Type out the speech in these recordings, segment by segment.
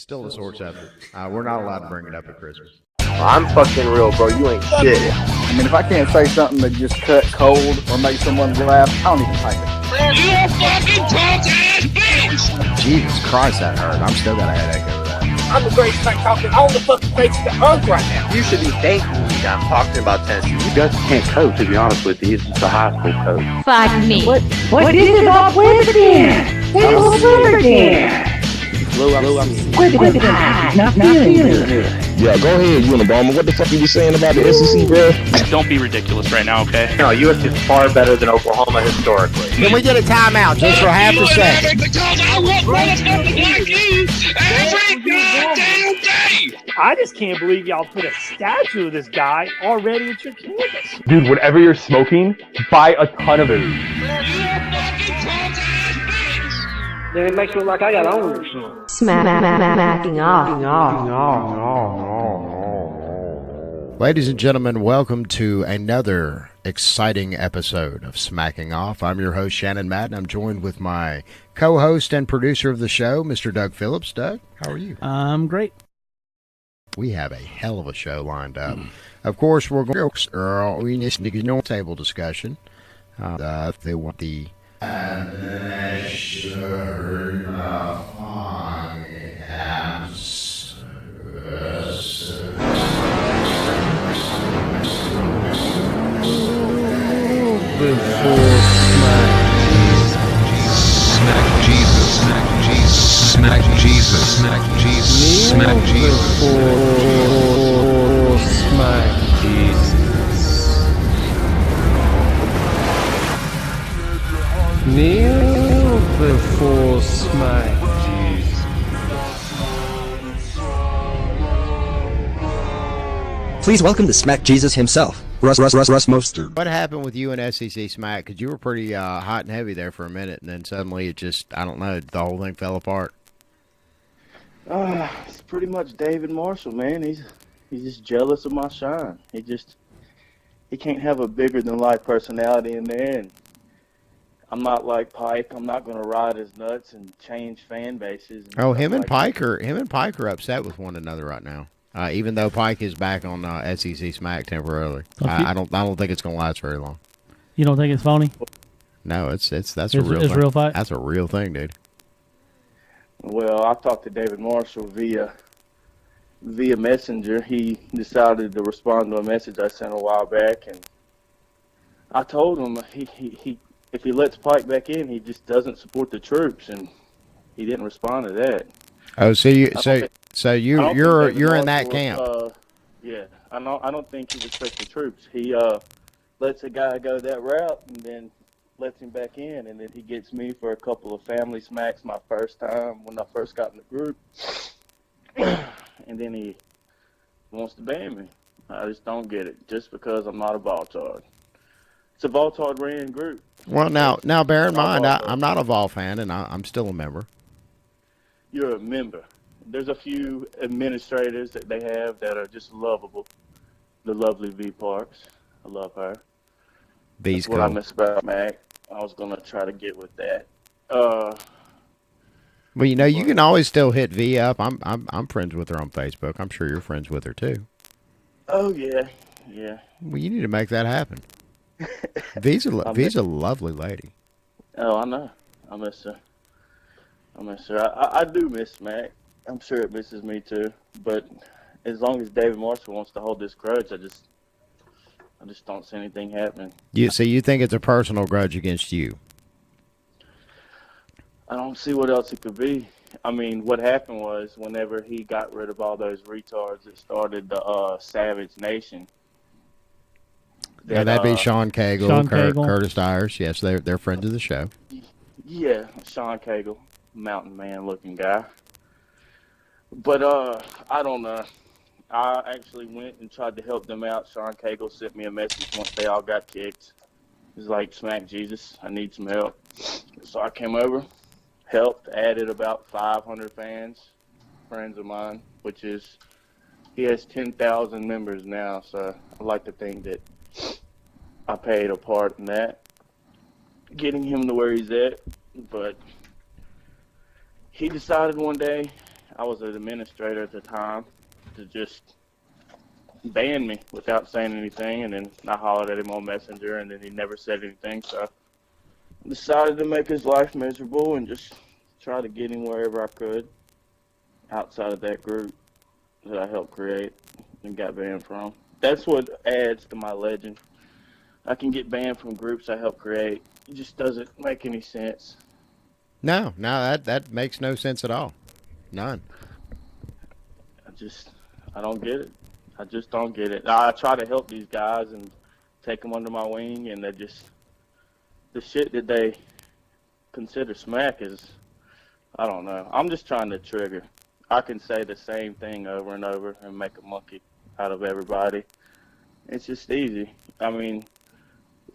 still a sore subject. We're not allowed to bring it up at Christmas. I'm fucking real, bro. You ain't shit. I mean, if I can't say something that just cut cold or make someone laugh, I don't even type it. You a fucking punk-ass bitch! Jesus Christ, that hurt. I'm still got a headache over that. I'm the greatest man talking on the fucking face of the earth right now. You should be thanking me that I'm talking about Tennessee. You guys can't coach, to be honest with you. It's just a high school coach. Fuck me. What is it all with again? What's over again? Quit it, not feeling good. Yeah, go ahead, Unabomber. What the fuck are you saying about the SEC, bro? Don't be ridiculous right now, okay? No, USC is far better than Oklahoma historically. Can we get a timeout just for half a second? Because I want motherfuckers like you every goddamn day! I just can't believe y'all put a statue of this guy already at your campus. Dude, whatever you're smoking, buy a ton of it. You a fucking punk-ass bitch! Then it makes me look like I got owned or something. Smacking off. Ladies and gentlemen, welcome to another exciting episode of Smacking Off. I'm your host, Shannon Madden. I'm joined with my co-host and producer of the show, Mr. Doug Phillips. Doug, how are you? I'm great. We have a hell of a show lined up. Of course, we're going to table discussion. They want the Kneel before smack Jesus. Please welcome to Smack Jesus himself, Russ Mostert. What happened with you and SEC Smack? Because you were pretty hot and heavy there for a minute, and then suddenly it just, I don't know, the whole thing fell apart. It's pretty much David Marshall, man. He's just jealous of my shine. He can't have a bigger than life personality in there. And I'm not like Pike. I'm not going to ride his nuts and change fan bases. Oh, him and Pike are upset with one another right now. Even though Pike is back on SEC Smack temporarily, I don't think it's going to last very long. You don't think it's phony? No, that's a real thing. Real fight? That's a real thing, dude. Well, I talked to David Marshall via Messenger. He decided to respond to a message I sent a while back, and I told him he if he lets Pike back in, he just doesn't support the troops, and he didn't respond to that. Oh, so you're in that camp. Yeah, I don't think he respects the troops. He lets a guy go that route, and then lets him back in, and then he gets me for a couple of family smacks my first time when I first got in the group, and then he wants to ban me. I just don't get it, just because I'm not a Voltard. It's a Voltard ran group. Well, now bear in mind, I'm not a Vol fan, and I'm still a member. You're a member. There's a few administrators that they have that are just lovable. The lovely V Parks. I love her. V's That's what I miss about Mac. I was going to try to get with that. Well, you know, you can always still hit V up. I'm friends with her on Facebook. I'm sure you're friends with her too. Oh yeah. Well, you need to make that happen. V's a lovely lady. Oh, I know. I miss her. I do miss Mac. I'm sure it misses me too. But as long as David Marshall wants to hold this grudge, I just don't see anything happening. So you think it's a personal grudge against you? I don't see what else it could be. I mean, what happened was whenever he got rid of all those retards, it started the Savage Nation. Yeah, that'd be Sean Cagle, Curtis Dyers. Yes, they're friends of the show. Yeah, Sean Cagle, mountain man looking guy. But I don't know. I actually went and tried to help them out. Sean Cagle sent me a message once they all got kicked. He's like, Smack Jesus, I need some help. So I came over, helped, added about 500 fans, friends of mine, which is, he has 10,000 members now. So I like to think that I played a part in that, getting him to where he's at. But he decided one day, I was an administrator at the time, to just ban me without saying anything, and then I hollered at him on Messenger, and then he never said anything. So I decided to make his life miserable and just try to get him wherever I could outside of that group that I helped create and got banned from. That's what adds to my legend. I can get banned from groups I helped create. It just doesn't make any sense. No, that makes no sense at all. None. I don't get it. I just don't get it. I try to help these guys and take them under my wing, and the shit that they consider smack is, I don't know. I'm just trying to trigger. I can say the same thing over and over and make a monkey out of everybody. It's just easy. I mean,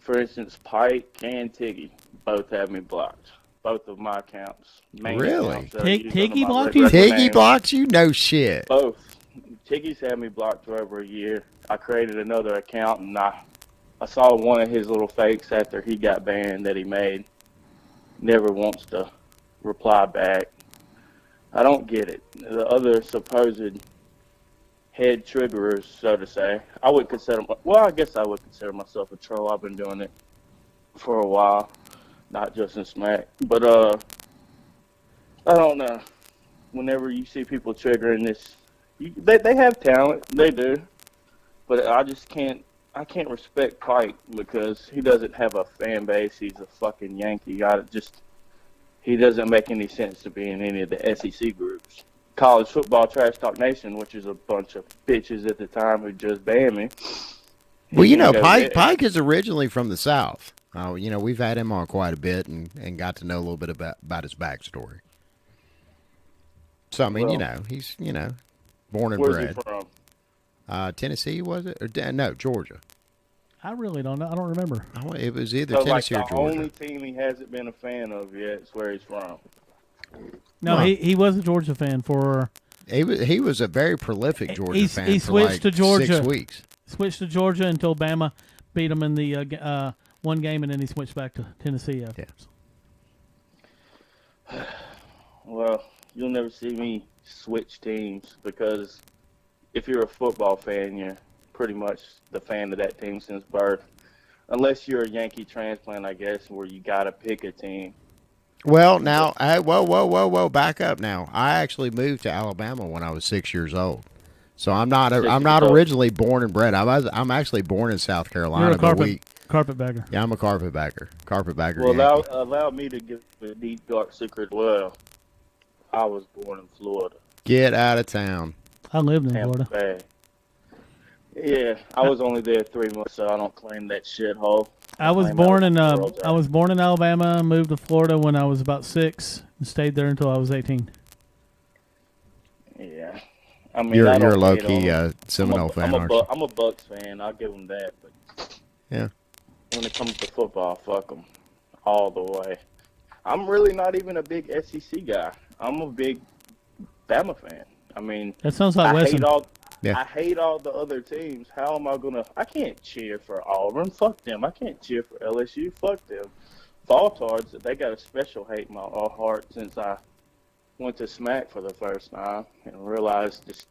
for instance, Pike and Tiggy both have me blocked. Both of my accounts. Really? Tiggy blocked you? Tiggy blocked you? No shit. Both. Tiggy's had me blocked for over a year. I created another account, and I saw one of his little fakes after he got banned that he made. Never wants to reply back. I don't get it. The other supposed head triggerers, so to say, I would consider, well, I guess I would consider myself a troll. I've been doing it for a while, not just in Smack. But, I don't know. Whenever you see people triggering this, they have talent, they do. But I can't respect Pike because he doesn't have a fan base. He's a fucking Yankee. He doesn't make any sense to be in any of the SEC groups. College Football Trash Talk Nation, which is a bunch of bitches at the time who just banned me. Well, you know, Pike is originally from the South. You know, we've had him on quite a bit and got to know a little bit about his backstory. So, I mean, he's, born and where's bred. He from? Tennessee, was it? Or no, Georgia. I really don't know. I don't remember. It was either So, Tennessee or the Georgia. only team he hasn't been a fan of yet is where he's from. No, he was a Georgia fan for. He was a very prolific Georgia fan. He switched to Georgia. 6 weeks. Switched to Georgia until Bama beat him in the one game, and then he switched back to Tennessee afterwards. Yeah. Well, you'll never see me switch teams because if you're a football fan, you're pretty much the fan of that team since birth. Unless you're a Yankee transplant, I guess, where you got to pick a team. Well, now, whoa, back up now. I actually moved to Alabama when I was 6 years old. So I'm not originally born and bred. I'm actually born in South Carolina. You're a carpetbagger. Yeah, I'm a carpetbagger. Well, allow me to give a deep, dark secret. Well, I was born in Florida. Get out of town. I lived in Florida. Bay. Yeah, I was only there 3 months, so I don't claim that shithole. I was born in Alabama, moved to Florida when I was about 6, and stayed there until I was 18. Yeah, I mean, you're a low key Seminole fan, aren't you? I'm a Bucks fan. I'll give them that. But yeah, when it comes to football, fuck them all the way. I'm really not even a big SEC guy. I'm a big Bama fan. I mean, that sounds like Wesson. I hate all the other teams. How am I gonna? I can't cheer for Auburn. Fuck them. I can't cheer for LSU. Fuck them. Baltards, they got a special hate in my heart since I went to Smack for the first time and realized just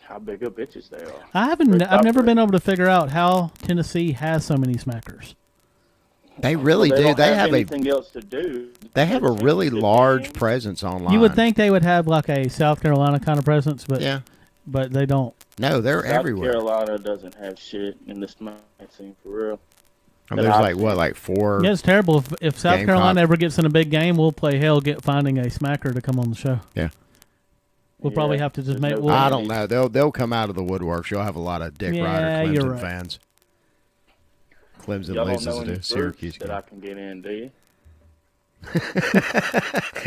how big of bitches they are. I've never been able to figure out how Tennessee has so many smackers. They really do. They have anything else to do. They have a really large presence online. You would think they would have like a South Carolina kind of presence, but yeah. But they don't. No, they're everywhere. South Carolina doesn't have shit in the Smack scene for real. I mean, there's like 4. Yeah, it's terrible. If South Carolina ever gets in a big game, we'll play hell finding a smacker to come on the show. Yeah. We'll probably have to just make. I don't know. They'll come out of the woodworks. You'll have a lot of Dick Ryder Clemson fans. Clemson loses to Syracuse. That I can get in, do you?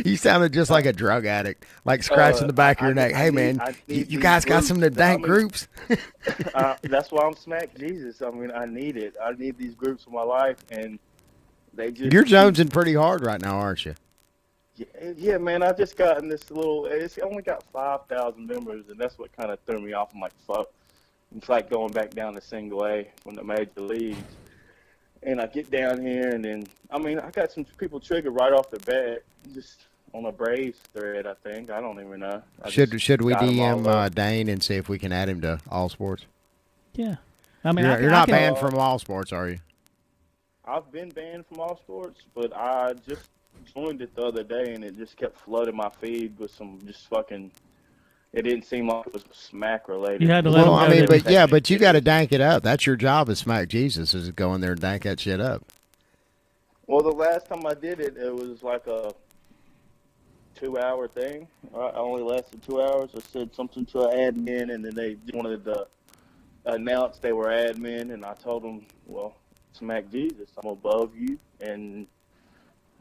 You sounded just like a drug addict, like scratching the back of your neck. Hey, man, you guys got some of the dank groups? That's why I'm Smack Jesus. I mean, I need it. I need these groups in my life, and they just... You're jonesing pretty hard right now, aren't you? Yeah, man, I just got in this little... It's only got 5,000 members, and that's what kind of threw me off. I'm like, fuck. It's like going back down to single A from the major leagues. And I get down here, and then, I mean, I got some people triggered right off the bat. Just, on a Braves thread, I think. I don't even know. Should we got 'em all DM up. Dane and see if we can add him to All Sports? Yeah. I mean, you're not banned from All Sports, are you? I've been banned from All Sports, but I just joined it the other day, and it just kept flooding my feed with some just fucking. It didn't seem like it was smack related. You had to let Well, him go, but you got to dank it up. That's your job as Smack Jesus, is to go in there and dank that shit up. Well, the last time I did it, it was like a 2-hour thing. I only lasted 2 hours. I said something to an admin, and then they wanted to announce they were admin, and I told them, well, Smack Jesus, I'm above you, and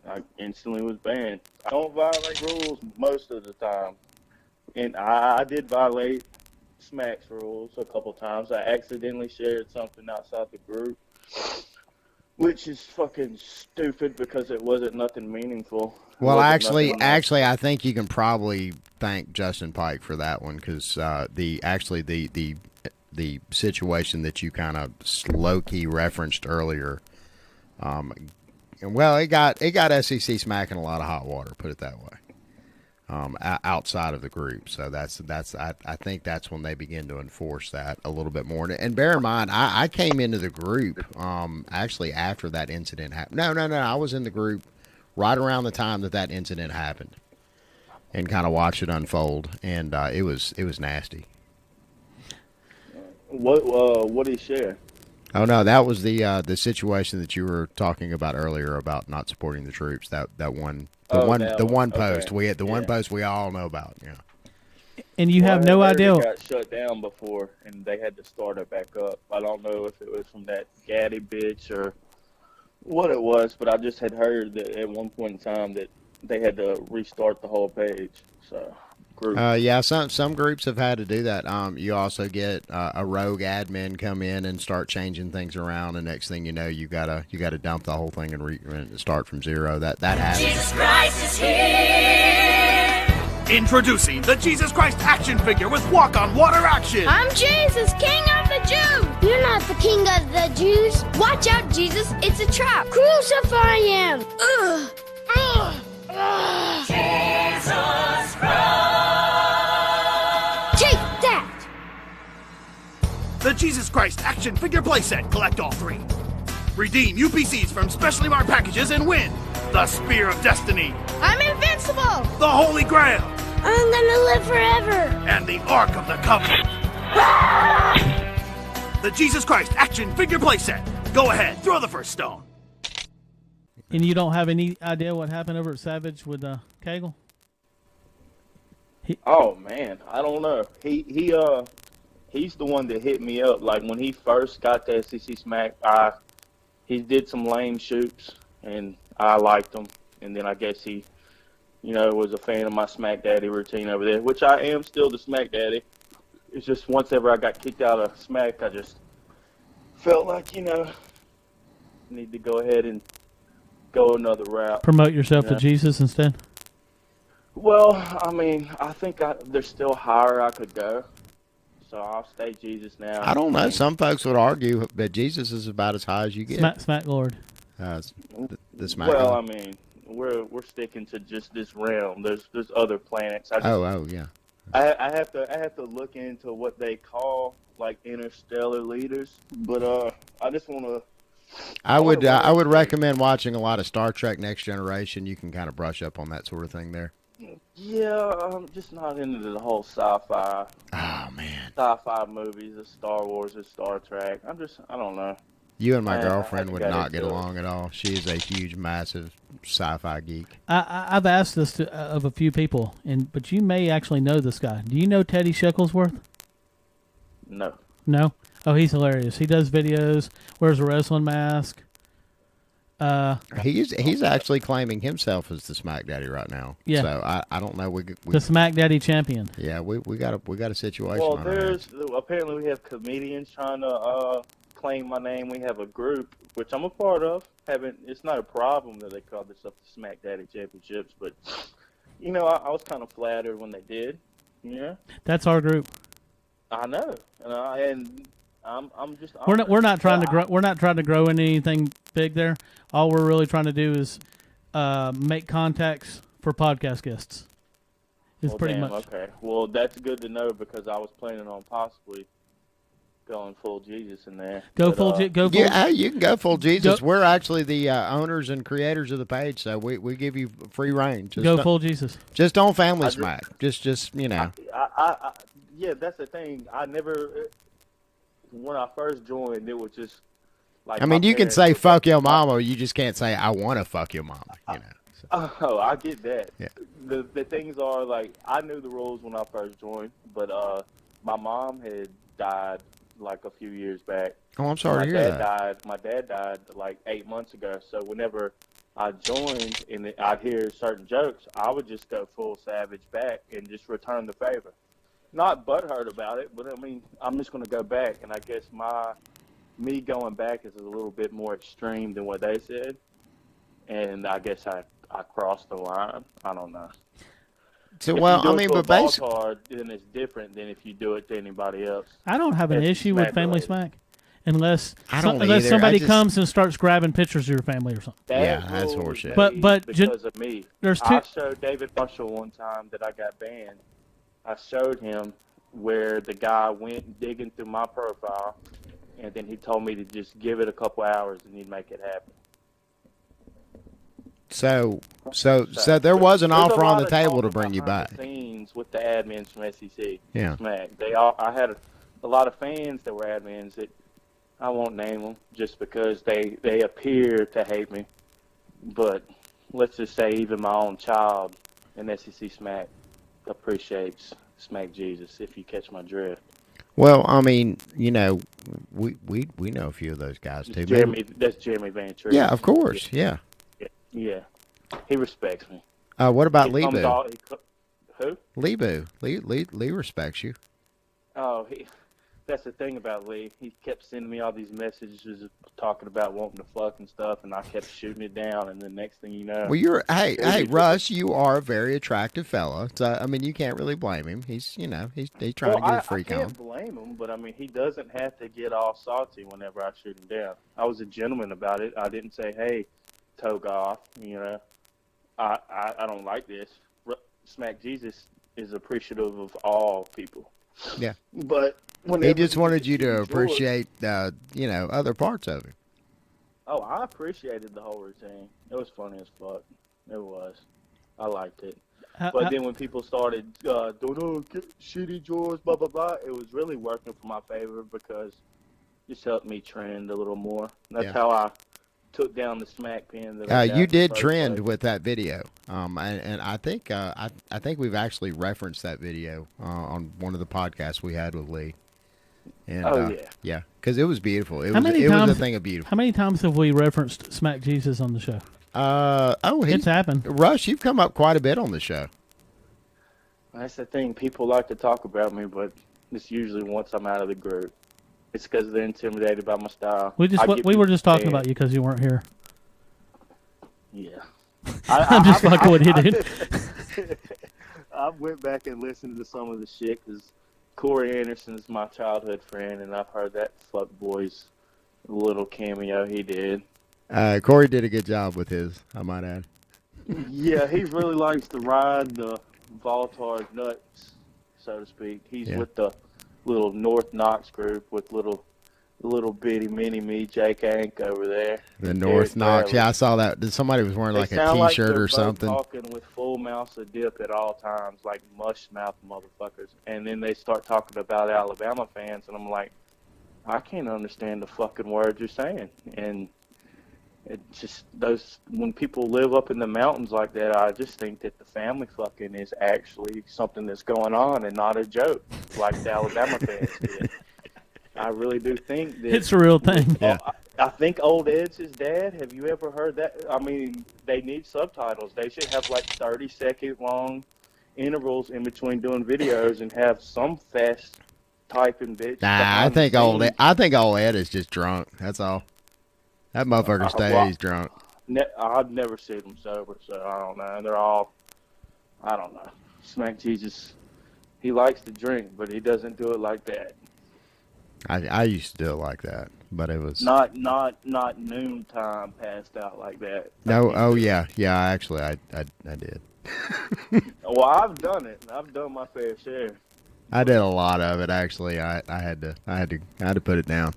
I instantly was banned. I don't violate rules most of the time, and I did violate Smack's rules a couple times. I accidentally shared something outside the group, which is fucking stupid because it wasn't nothing meaningful. Well, actually, I think you can probably thank Justin Pike for that one, because the situation that you kind of low key referenced earlier, it got SEC smacking a lot of hot water. Put it that way. Outside of the group, so I think that's when they begin to enforce that a little bit more. And bear in mind, I came into the group actually after that incident happened. No, I was in the group right around the time that incident happened, and kind of watched it unfold, and it was nasty. What did he share? Oh no, that was the situation that you were talking about earlier about not supporting the troops. That one. The one post one post we all know about, yeah. And you have no idea. It got shut down before, and they had to start it back up. I don't know if it was from that gaddy bitch or what it was, but I just had heard that at one point in time that they had to restart the whole page. So, group. Yeah, some groups have had to do that. You also get a rogue admin come in and start changing things around, and next thing you know, you gotta dump the whole thing and start from zero. That happens. Jesus Christ is here. Introducing the Jesus Christ action figure with walk-on water action. I'm Jesus, King of the Jews. You're not the King of the Jews. Watch out, Jesus. It's a trap. Crucify him. Ugh. Ugh. Ugh. Jesus Christ. Take that. The Jesus Christ action figure playset. Collect all 3. Redeem UPCs from specially marked packages and win the Spear of Destiny. I'm invincible. The Holy Grail. I'm gonna live forever. And the Ark of the Covenant. The Jesus Christ action figure playset. Go ahead, throw the first stone. And you don't have any idea what happened over at Savage with Kegel? Oh man, I don't know. He's the one that hit me up. Like when he first got the SEC smack, he did some lame shoots, and I liked him. And then I guess he, was a fan of my Smack Daddy routine over there, which I am still the Smack Daddy. It's just once ever I got kicked out of Smack, I just felt like, need to go ahead and go another route. Promote yourself to Jesus instead? Well, I mean, I think there's still higher I could go. So I'll stay Jesus now. I don't know. Some folks would argue that Jesus is about as high as you get. Smack Lord. The Smack Well, Lord. I mean, we're sticking to just this realm. There's other planets. Yeah. I have to look into what they call like interstellar leaders, but I just want to. I would recommend watching a lot of Star Trek Next Generation. You can kind of brush up on that sort of thing there. Yeah, I'm just not into the whole sci-fi. Oh man. Sci-fi movies, the Star Wars, and Star Trek. I don't know. You and my girlfriend would not get along at all. She is a huge, massive sci-fi geek. I've asked this of a few people, but you may actually know this guy. Do you know Teddy Shacklesworth? No. No? Oh, he's hilarious. He does videos, wears a wrestling mask. He's actually claiming himself as the Smack Daddy right now. Yeah. So I don't know. We the Smack Daddy champion. Yeah, we got a situation. Well, on apparently we have comedians trying to claim my name. We have a group which I'm a part of. It's not a problem that they call this up the Smack Daddy Championships, but I was kind of flattered when they did. Yeah. That's our group. I know, and I'm just. We're not trying to grow. We're not trying to grow anything big there. All we're really trying to do is make contacts for podcast guests. It's Well, pretty damn, much. okay. Well, that's good to know because I was planning on possibly going full Jesus in there. Go But, full. Go full. Yeah, you can go full Jesus. We're actually the owners and creators of the page, so we give you free reign. Just Go full Jesus. Just don't family smack. Just you know. Yeah, that's the thing. I never. When I first joined, it was just like. I mean, you can say "fuck your mama," you just can't say "I want to fuck your mama." You know. So. Oh, I get that. Yeah. The things are like I knew the rules when I first joined, but my mom had died like a few years back. Oh, I'm sorry to hear that. My dad died like 8 months ago. So whenever I joined and I'd hear certain jokes, I would just go full savage back and just return the favor. Not butthurt about it, but I mean, I'm just going to go back, and I guess me going back is a little bit more extreme than what they said, and I guess I crossed the line. I don't know. So, if well, you do I it mean, to a but basically, Baltar, then it's different than if you do it to anybody else. I don't have an issue with family smack, unless either. somebody comes and starts grabbing pictures of your family or something. That's horseshit. But because of me, there's I showed David Marshall one time that I got banned. I showed him where the guy went digging through my profile, and then he told me to just give it a couple hours and he'd make it happen. So there was an offer on the table to bring you back. Scenes with the admins from SEC. Yeah. Smack. I had a lot of fans that were admins that I won't name them just because they appear to hate me. But let's just say even my own child in SEC Smack appreciates Smack Jesus, if you catch my drift. Well, I mean, you know, we know a few of those guys too. That's Jeremy Van Tree. Yeah, of course. Yeah. Yeah. He respects me. What about He Lee comes Boo? Who? Lee Boo. Lee respects you. Oh, that's the thing about Lee. He kept sending me all these messages talking about wanting to fuck and stuff, and I kept shooting it down. And the next thing you know, Well, hey, Russ, you are a very attractive fella. So I mean, you can't really blame him. He's trying to get his freak on. I can't blame him, but I mean, he doesn't have to get all salty whenever I shoot him down. I was a gentleman about it. I didn't say, "Hey, toga off," you know. I don't like this. Smack Jesus is appreciative of all people. Yeah. But he just wanted you to appreciate, other parts of him. Oh, I appreciated the whole routine. It was funny as fuck. It was. I liked it. But then when people started doing shitty drawers, blah, blah, blah, it was really working for my favor because it just helped me trend a little more. That's how I took down the smack pin. You did trend with that video, and I think we've actually referenced that video on one of the podcasts we had with Lee. And, yeah, because it was beautiful. It was a thing of beautiful. How many times have we referenced Smack Jesus on the show? It's happened. Russ, you've come up quite a bit on the show. That's the thing. People like to talk about me, but it's usually once I'm out of the group. It's because they're intimidated by my style. We were just talking about you because you weren't here. Yeah. I'm just fucking with you, dude. I went back and listened to some of the shit because Corey Anderson's my childhood friend, and I've heard that fuckboy's little cameo he did. Corey did a good job with his, I might add. Yeah, he really likes to ride the Baltar's nuts, so to speak. He's with the little North Knox group with little bitty mini me, Jake Ank over there. The North Knox. Yeah, I saw that. Somebody was wearing like a T-shirt or something. Talking with full mouths of dip at all times, like mush mouth motherfuckers. And then they start talking about Alabama fans, and I'm like, I can't understand the fucking words you're saying. And it just when people live up in the mountains like that, I just think that the family fucking is actually something that's going on and not a joke, like the Alabama fans did. I really do think that it's a real thing. Yeah. I think Old Ed's his dad. Have you ever heard that? I mean, they need subtitles. They should have like 30-second long intervals in between doing videos and have some fast typing bitch. Nah, I think Old Ed is just drunk. That's all. That motherfucker stays drunk. I've never seen him sober, so I don't know. They're all, I don't know. Smack Jesus, he likes to drink, but he doesn't do it like that. I used to do it like that, but it was not noon time passed out like that. no. Oh yeah. Actually, I did. Well, I've done it. I've done my fair share. I did a lot of it actually. I had to put it down.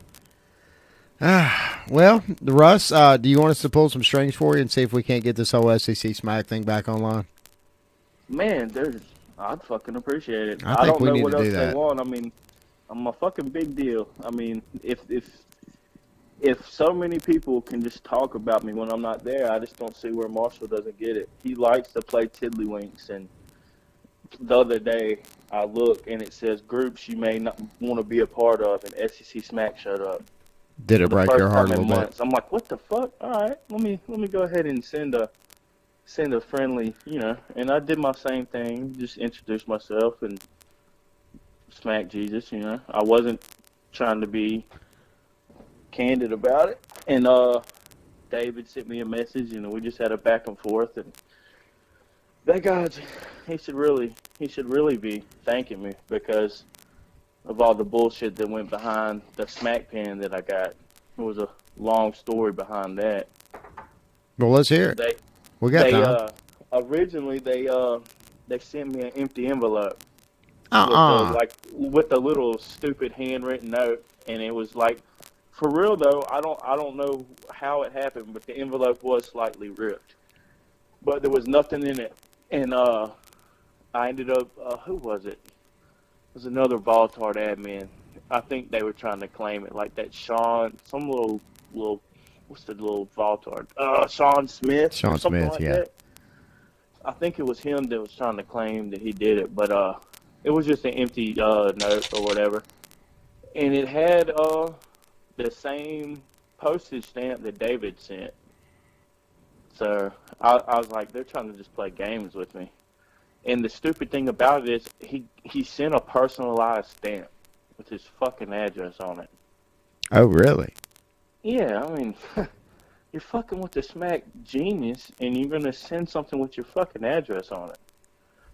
Well, Russ, do you want us to pull some strings for you and see if we can't get this whole SEC Smack thing back online? Man, I'd fucking appreciate it. I think don't we know need what to else do they that. want. I mean, I'm a fucking big deal. I mean, if so many people can just talk about me when I'm not there, I just don't see where Marshall doesn't get it. He likes to play tiddlywinks, and the other day I look and it says groups you may not want to be a part of, and SEC Smack showed up. Did it break your heart a little bit? I'm like, what the fuck? All right, let me go ahead and send a friendly, And I did my same thing, just introduced myself and smack Jesus. I wasn't trying to be candid about it. And David sent me a message. We just had a back and forth. And that guy, he should really be thanking me because of all the bullshit that went behind the smack pen that I got. It was a long story behind that. Well, let's hear it. We got time. Originally, they sent me an empty envelope with a little stupid handwritten note, and it was like, for real though, I don't know how it happened, but the envelope was slightly ripped, but there was nothing in it, and I ended up who was it? It was another Voltard admin. I think they were trying to claim it, like that Sean, some little what's the little Voltard? Sean Smith. Sean Smith, like yeah. That. I think it was him that was trying to claim that he did it, but it was just an empty note or whatever, and it had the same postage stamp that David sent. So I was like, they're trying to just play games with me. And the stupid thing about it is he sent a personalized stamp with his fucking address on it. Oh, really? Yeah, I mean, you're fucking with the Smack genius, and you're going to send something with your fucking address on it.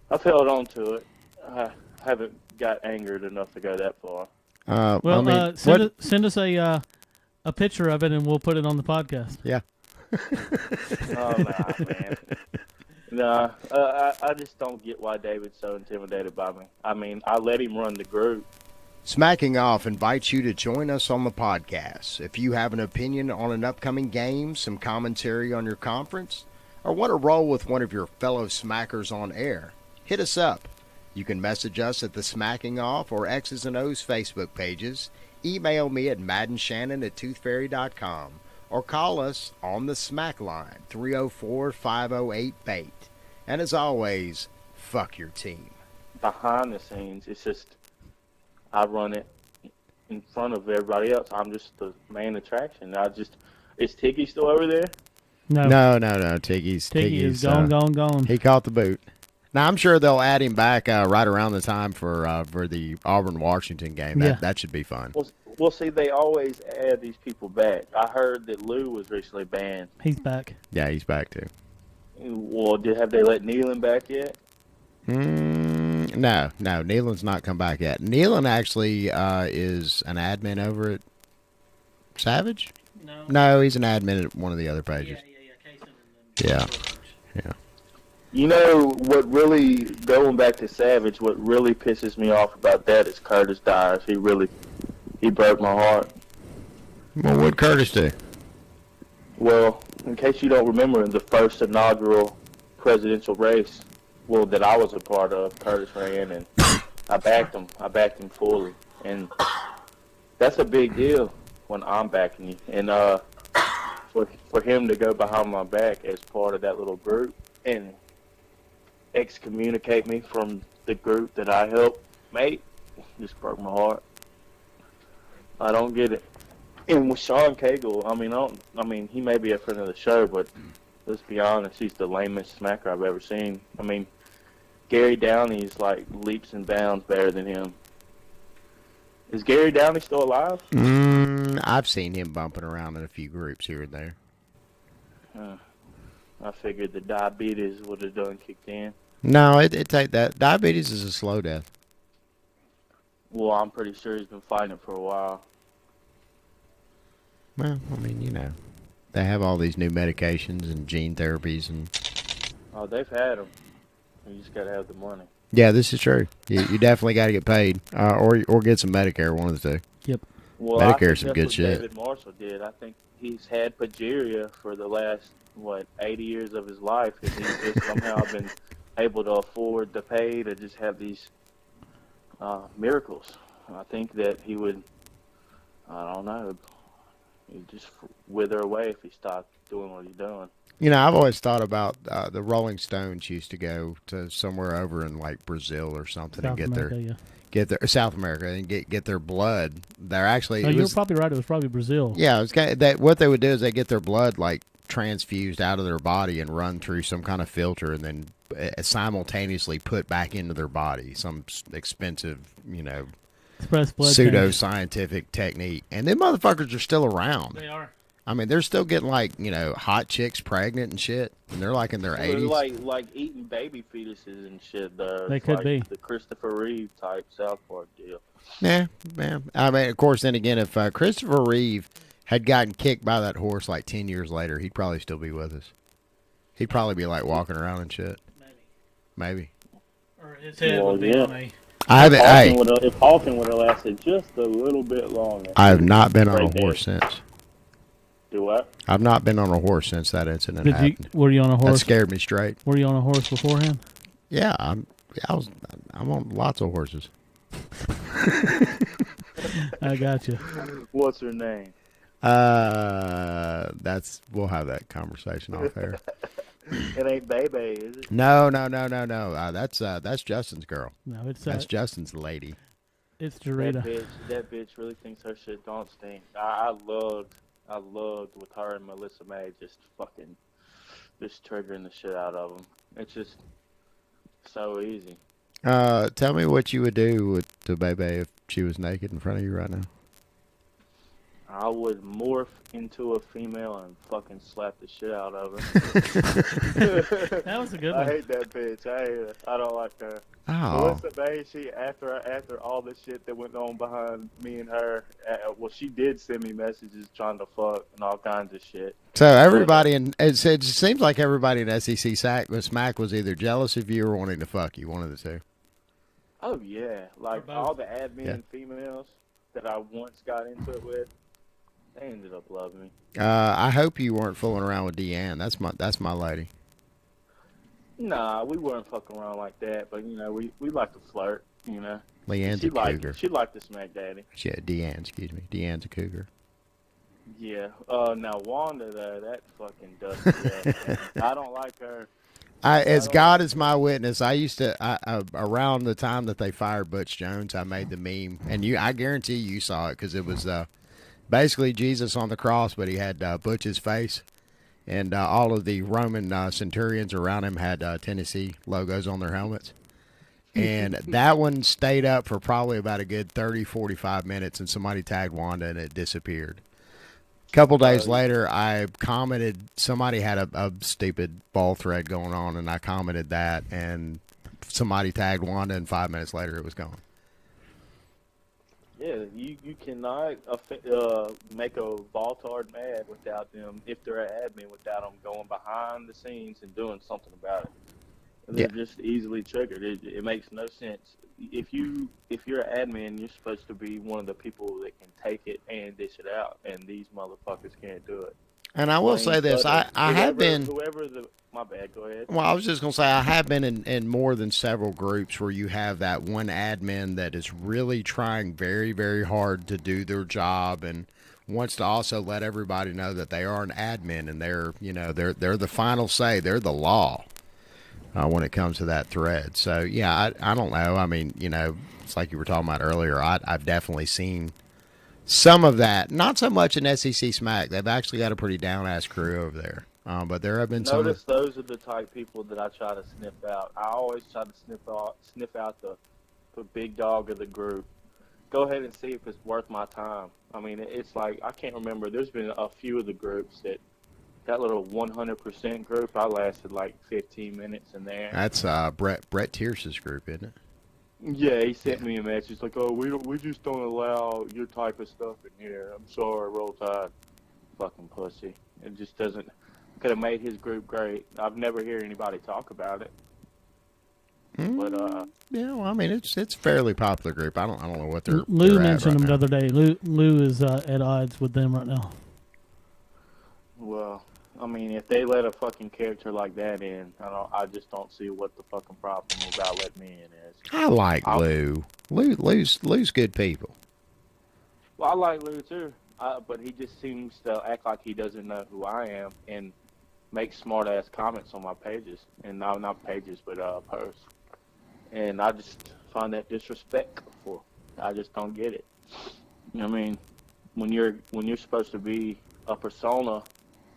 I've held on to it. I haven't got angered enough to go that far. Send us a picture of it, and we'll put it on the podcast. Yeah. Oh, nah, man. Nah, I just don't get why David's so intimidated by me. I mean, I let him run the group. Smacking Off invites you to join us on the podcast. If you have an opinion on an upcoming game, some commentary on your conference, or want to roll with one of your fellow smackers on air, hit us up. You can message us at the Smacking Off or X's and O's Facebook pages, email me at maddenshannon@toothfairy.com, or call us on the Smack line, 304-508-BAIT. And as always, fuck your team. Behind the scenes, it's just, I run it in front of everybody else. I'm just the main attraction. Is Tiggy still over there? No. Tiggy's is gone. He caught the boot. Now, I'm sure they'll add him back right around the time for the Auburn-Washington game. That should be fun. Well, see, they always add these people back. I heard that Lou was recently banned. He's back. Yeah, he's back too. Well, have they let Nealon back yet? No, Nealon's not come back yet. Nealon actually is an admin over at Savage? No, he's an admin at one of the other pages. Yeah. You know what really, going back to Savage, what really pisses me off about that is Curtis Dyers. He broke my heart. Well, what'd Curtis do? Well, in case you don't remember, in the first inaugural presidential race, that I was a part of, Curtis ran, and I backed him. I backed him fully, and that's a big deal when I'm backing you. And for him to go behind my back as part of that little group and excommunicate me from the group that I helped make just broke my heart. I don't get it. And with Sean Cagle, I mean, he may be a friend of the show, but let's be honest, he's the lamest smacker I've ever seen. I mean, Gary Downey's like leaps and bounds better than him. Is Gary Downey still alive? I've seen him bumping around in a few groups here and there. I figured the diabetes would have done kicked in. No, it take that. Diabetes is a slow death. Well, I'm pretty sure he's been fighting it for a while. Well, I mean, you know, they have all these new medications and gene therapies and. Oh, they've had them. You just gotta have the money. Yeah, this is true. You definitely got to get paid, or get some Medicare. One of the two. Yep. Well, Medicare's some good shit. David Marshall did. I think he's had progeria for the last 80 years of his life, and he's just somehow been able to afford to pay to just have these miracles. I think that he would. I don't know. He'd just wither away if he stopped doing what he's doing. You know, I've always thought about the Rolling Stones used to go to somewhere over in like Brazil or something and get their South America and get their blood. They're actually. No, you're probably right. It was probably Brazil. Yeah, it was what they would do is they get their blood like transfused out of their body and run through some kind of filter and then simultaneously put back into their body. Some expensive, you know, pseudo-scientific technique, and them motherfuckers are still around. They are. I mean, they're still getting like, you know, hot chicks pregnant and shit, and they're like in their 80s. Like eating baby fetuses and shit. They could be the Christopher Reeve type South Park deal. Yeah, man. I mean, of course, then again, if Christopher Reeve had gotten kicked by that horse like 10 years later, he'd probably still be with us. He'd probably be like walking around and shit. Maybe. Or his head would be on a. If Hawking would have lasted just a little bit longer. I have not been on a horse since. Do what? I've not been on a horse since that incident happened. Were you on a horse? That scared me straight. Were you on a horse beforehand? Yeah, I'm on lots of horses. I got you. What's her name? We'll have that conversation off air. It ain't Bebe, is it? No. That's Justin's girl. No, that's Justin's lady. It's Jarita. That bitch really thinks her shit don't stink. I loved with her and Melissa May just triggering the shit out of them. It's just so easy. Tell me what you would do to Bebe if she was naked in front of you right now. I would morph into a female and fucking slap the shit out of her. That was a good one. I hate that bitch. I hate her. I don't like her. Oh. Melissa May, she after all the shit that went on behind me and her, she did send me messages trying to fuck and all kinds of shit. So everybody it seems like everybody in SEC Smack was either jealous of you or wanting to fuck you, one of the two. Oh yeah, like all the admin females that I once got into it with. They ended up loving me. I hope you weren't fooling around with Deanne. That's my lady. Nah, we weren't fucking around like that, but you know, we like to flirt, you know. Leanne's a cougar. She liked to smack daddy. Yeah, Deanne, excuse me. Deanne's a cougar. Yeah. Now Wanda though, that fucking dusty. I don't like her. As God is my witness, I used to around the time that they fired Butch Jones, I made the meme, and I guarantee you saw it because it was basically Jesus on the cross, but he had Butch's face, and all of the Roman centurions around him had Tennessee logos on their helmets. And that one stayed up for probably about a good 30, 45 minutes, and somebody tagged Wanda, and it disappeared. A couple days later, I commented, somebody had a stupid ball thread going on, and I commented that, and somebody tagged Wanda, and 5 minutes later, it was gone. Yeah, you cannot make a Baltard mad without them, if they're an admin, without them going behind the scenes and doing something about it. They're just easily triggered. It makes no sense. If you're an admin, you're supposed to be one of the people that can take it and dish it out, and these motherfuckers can't do it. And I will say this, I have been... My bad, go ahead. Well, I was just going to say, I have been in more than several groups where you have that one admin that is really trying very, very hard to do their job and wants to also let everybody know that they are an admin and they're the final say. They're the law when it comes to that thread. So, yeah, I don't know. I mean, it's like you were talking about earlier. I've definitely seen some of that. Not so much in SEC Smack. They've actually got a pretty down-ass crew over there. But there have been Notice those are the type people that I try to sniff out. I always try to sniff out the big dog of the group. Go ahead and see if it's worth my time. I mean, it's like, I can't remember. There's been a few of the groups that little 100% group, I lasted like 15 minutes in there. That's Brett Tierce's group, isn't it? Yeah, he sent me a message like, "Oh, we just don't allow your type of stuff in here. I'm sorry, Roll Tide." Fucking pussy. It just doesn't. Could have made his group great. I've never heard anybody talk about it. But yeah, well, I mean, it's a fairly popular group. I don't know what they're. Lou they're mentioned right them the other day. Lou is at odds with them right now. Well, I mean, if they let a fucking character like that in, I just don't see what the fucking problem about letting me in is. I like Lou. Lou's good people. Well, I like Lou too, but he just seems to act like he doesn't know who I am and make smart ass comments on my pages, and not pages, but posts. And I just find that disrespectful. I just don't get it. You know what I mean? When you're supposed to be a persona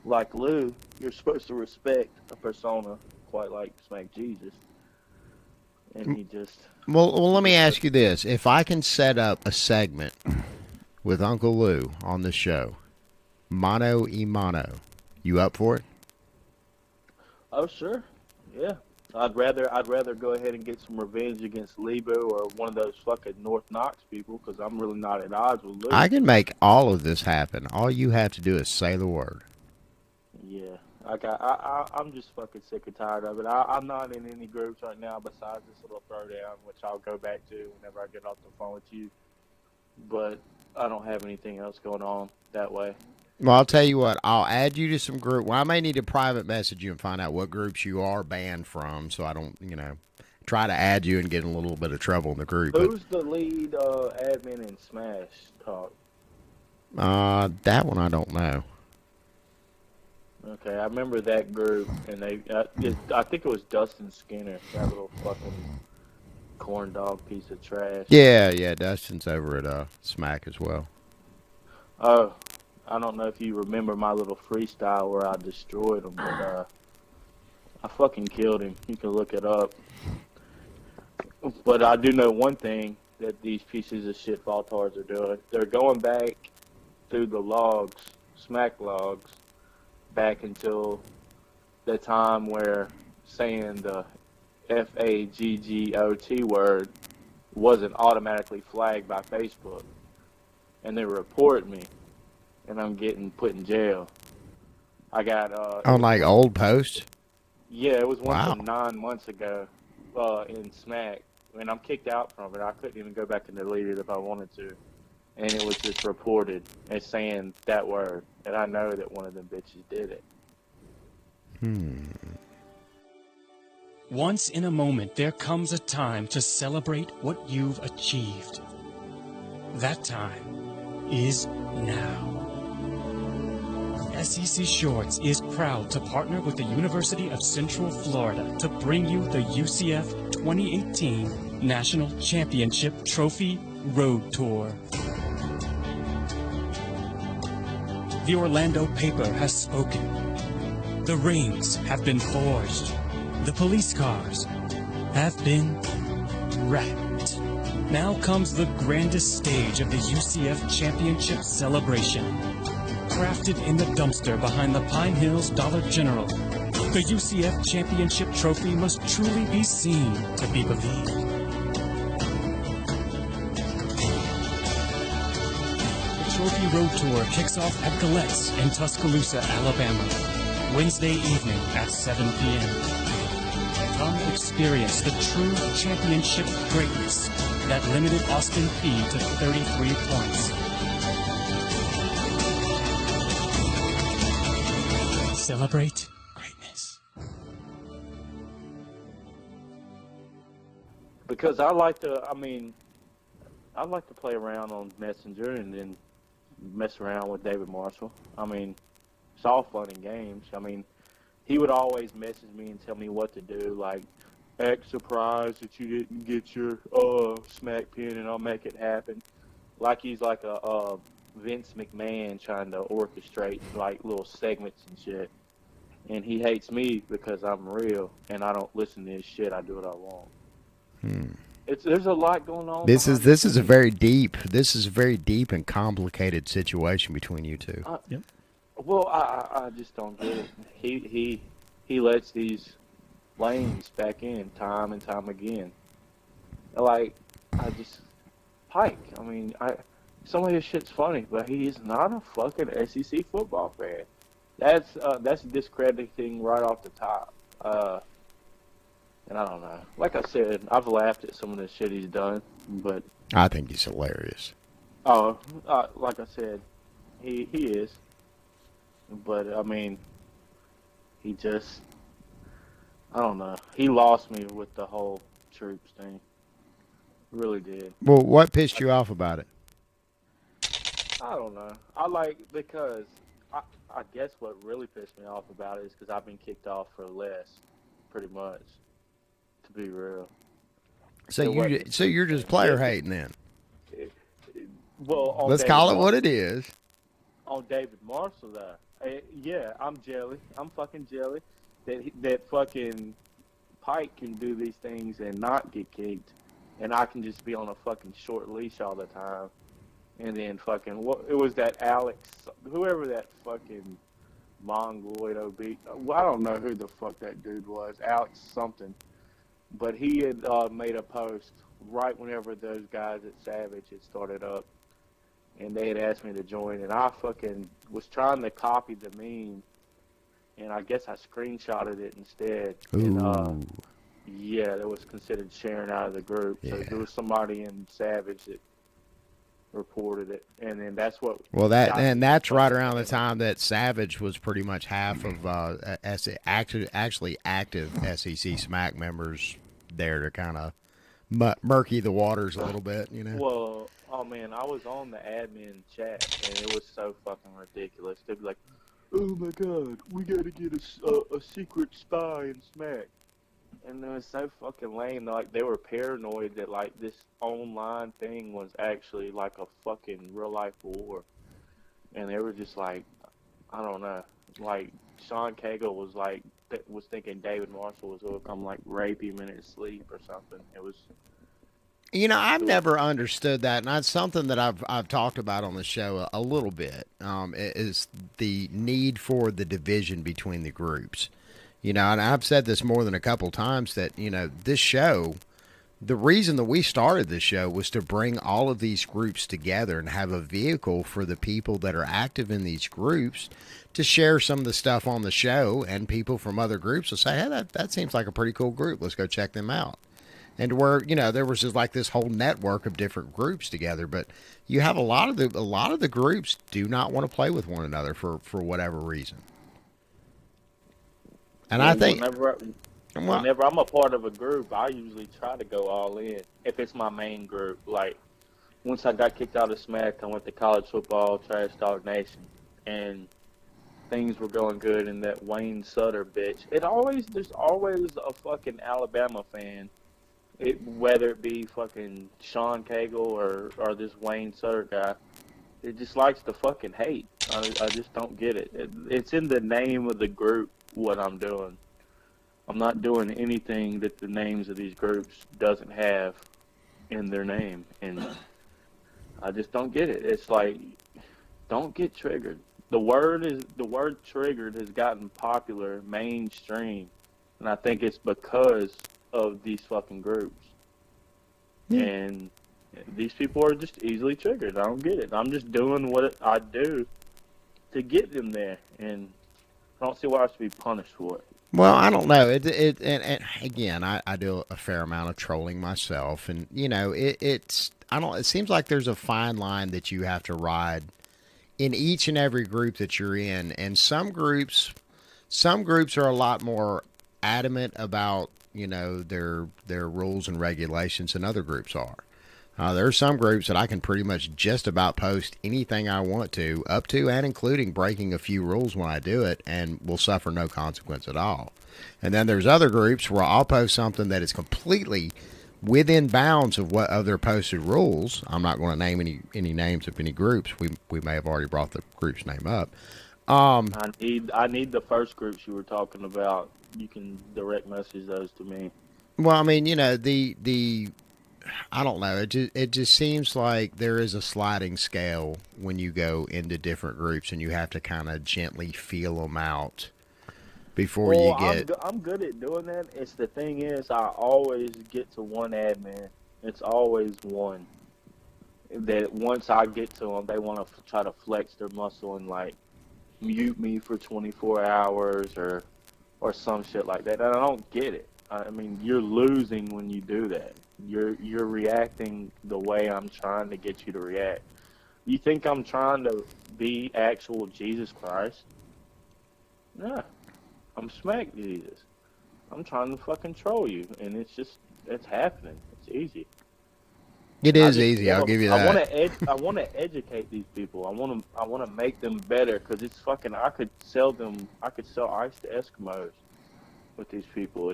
like Lou, you're supposed to respect a persona quite like Smack Jesus. And he just... Well, let me ask you this. If I can set up a segment with Uncle Lou on the show, mano y mano, you up for it? Oh, sure. Yeah. I'd rather go ahead and get some revenge against Lebo or one of those fucking North Knox people, because I'm really not at odds with Lou. I can make all of this happen. All you have to do is say the word. Yeah. I'm just fucking sick and tired of it. I'm not in any groups right now besides this little throwdown, which I'll go back to whenever I get off the phone with you. But I don't have anything else going on that way. Well, I'll tell you what. I'll add you to some group. Well, I may need to private message you and find out what groups you are banned from, so I don't, try to add you and get in a little bit of trouble in the group. Who's the lead admin in Smash Talk? That one I don't know. Okay, I remember that group, and I think it was Dustin Skinner, that little fucking corn dog piece of trash. Yeah, Dustin's over at Smack as well. Oh, I don't know if you remember my little freestyle where I destroyed him, but I fucking killed him. You can look it up. But I do know one thing that these pieces of shit Valtards are doing. They're going back through the logs, Smack logs, back until the time where saying the FAGGOT word wasn't automatically flagged by Facebook. And they report me, and I'm getting put in jail. I got... on, like, old posts? Yeah, it was one from 9 months ago in Smack. And I'm kicked out from it. I couldn't even go back and delete it if I wanted to. And it was just reported as saying that word. And I know that one of them bitches did it. Once in a moment, there comes a time to celebrate what you've achieved. That time is now. SEC Shorts is proud to partner with the University of Central Florida to bring you the UCF 2018 National Championship Trophy Road Tour. The Orlando paper has spoken. The rings have been forged. The police cars have been wrecked. Now comes the grandest stage of the UCF Championship celebration. Crafted in the dumpster behind the Pine Hills Dollar General, the UCF Championship trophy must truly be seen to be believed. The Trophy Road Tour kicks off at Galette's in Tuscaloosa, Alabama, Wednesday evening at 7 p.m. Come experience the true championship greatness that limited Austin Peay to 33 points. Celebrate greatness. Because I like to play around on Messenger and then mess around with David Marshall. I mean, it's all fun and games. I mean, he would always message me and tell me what to do, like, act surprised that you didn't get your smack pin and I'll make it happen. Like he's like a Vince McMahon trying to orchestrate like little segments and shit. And he hates me because I'm real and I don't listen to his shit. I do what I want. There's a lot going on. This is a very deep and complicated situation between you two. Yep. Well, I just don't get it. He lets these lanes back in time and time again. Like Pike. I mean, some of his shit's funny, but he's not a fucking SEC football fan. That's discrediting right off the top. And I don't know. Like I said, I've laughed at some of the shit he's done, but I think he's hilarious. Like I said, he is. But I mean, he just, I don't know. He lost me with the whole troops thing. Really did. Well, what pissed you off about it? I don't know. Because I guess what really pissed me off about it is because I've been kicked off for less, pretty much, to be real. So you're just player hating then? Well, let's call it what it is. On David Marshall, though, yeah, I'm jelly. I'm fucking jelly that fucking Pike can do these things and not get kicked, and I can just be on a fucking short leash all the time. And then fucking, it was that Alex, whoever that fucking mongoloid well, I don't know who the fuck that dude was, Alex something. But he had made a post right whenever those guys at Savage had started up. And they had asked me to join, and I fucking was trying to copy the meme. And I guess I screenshotted it instead. Ooh. And yeah, that was considered sharing out of the group. So there was somebody in Savage that reported it, and then that's what. Well, that's right around the time that Savage was pretty much half of actually active SEC SMAC members there to kind of murky the waters a little bit, you know. Well, oh man, I was on the admin chat, and it was so fucking ridiculous. They'd be like, "Oh my god, we got to get a secret spy in SMAC." And it was so fucking lame. Like, they were paranoid that, like, this online thing was actually, like, a fucking real-life war. And they were just like, I don't know. Like, Sean Cagle was, like, was thinking David Marshall was going to come, like, rape him in his sleep or something. It was... You know, I've never understood that, and that's something that I've talked about on the show a little bit, is the need for the division between the groups. You know, and I've said this more than a couple times that, you know, this show, the reason that we started this show was to bring all of these groups together and have a vehicle for the people that are active in these groups to share some of the stuff on the show, and people from other groups will say, hey, that seems like a pretty cool group. Let's go check them out. And where, you know, there was just like this whole network of different groups together, but you have a lot of the groups do not want to play with one another for whatever reason. And I think whenever I'm a part of a group, I usually try to go all in if it's my main group. Like, once I got kicked out of SMAC, I went to college football, Trash Dog Nation, and things were going good. And that Wayne Sutter bitch, there's always a fucking Alabama fan, whether it be fucking Sean Cagle or this Wayne Sutter guy. It just likes to fucking hate. I just don't get it. It's in the name of the group what I'm doing. I'm not doing anything that the names of these groups doesn't have in their name, and I just don't get it. It's like, don't get triggered. The word triggered has gotten popular mainstream, and I think it's because of these fucking groups. Yeah. And these people are just easily triggered. I don't get it. I'm just doing what I do to get them there, and I don't see why I should be punished for it. Well, I don't know. And again, I do a fair amount of trolling myself, and you know, it seems like there's a fine line that you have to ride in each and every group that you're in, and some groups are a lot more adamant about, you know, their rules and regulations than other groups are. There are some groups that I can pretty much just about post anything I want to, up to and including breaking a few rules when I do it, and will suffer no consequence at all. And then there's other groups where I'll post something that is completely within bounds of what other posted rules. I'm not going to name any names of any groups. We may have already brought the group's name up. I need the first groups you were talking about. You can direct message those to me. Well, I mean, you know, I don't know. It just seems like there is a sliding scale when you go into different groups, and you have to kind of gently feel them out before you get. I'm good at doing that. It's the thing is, I always get to one admin, It's always one. That once I get to them, they want to try to flex their muscle and like mute me for 24 hours or some shit like that. And I don't get it. I mean, you're losing when you do that. You're reacting the way I'm trying to get you to react. You think I'm trying to be actual Jesus Christ? No. I'm smack Jesus. I'm trying to fucking troll you, and it's happening. It's easy. It is easy. I'll give you that. I want to educate these people. I want to make them better because it's fucking. I could sell ice to Eskimos with these people.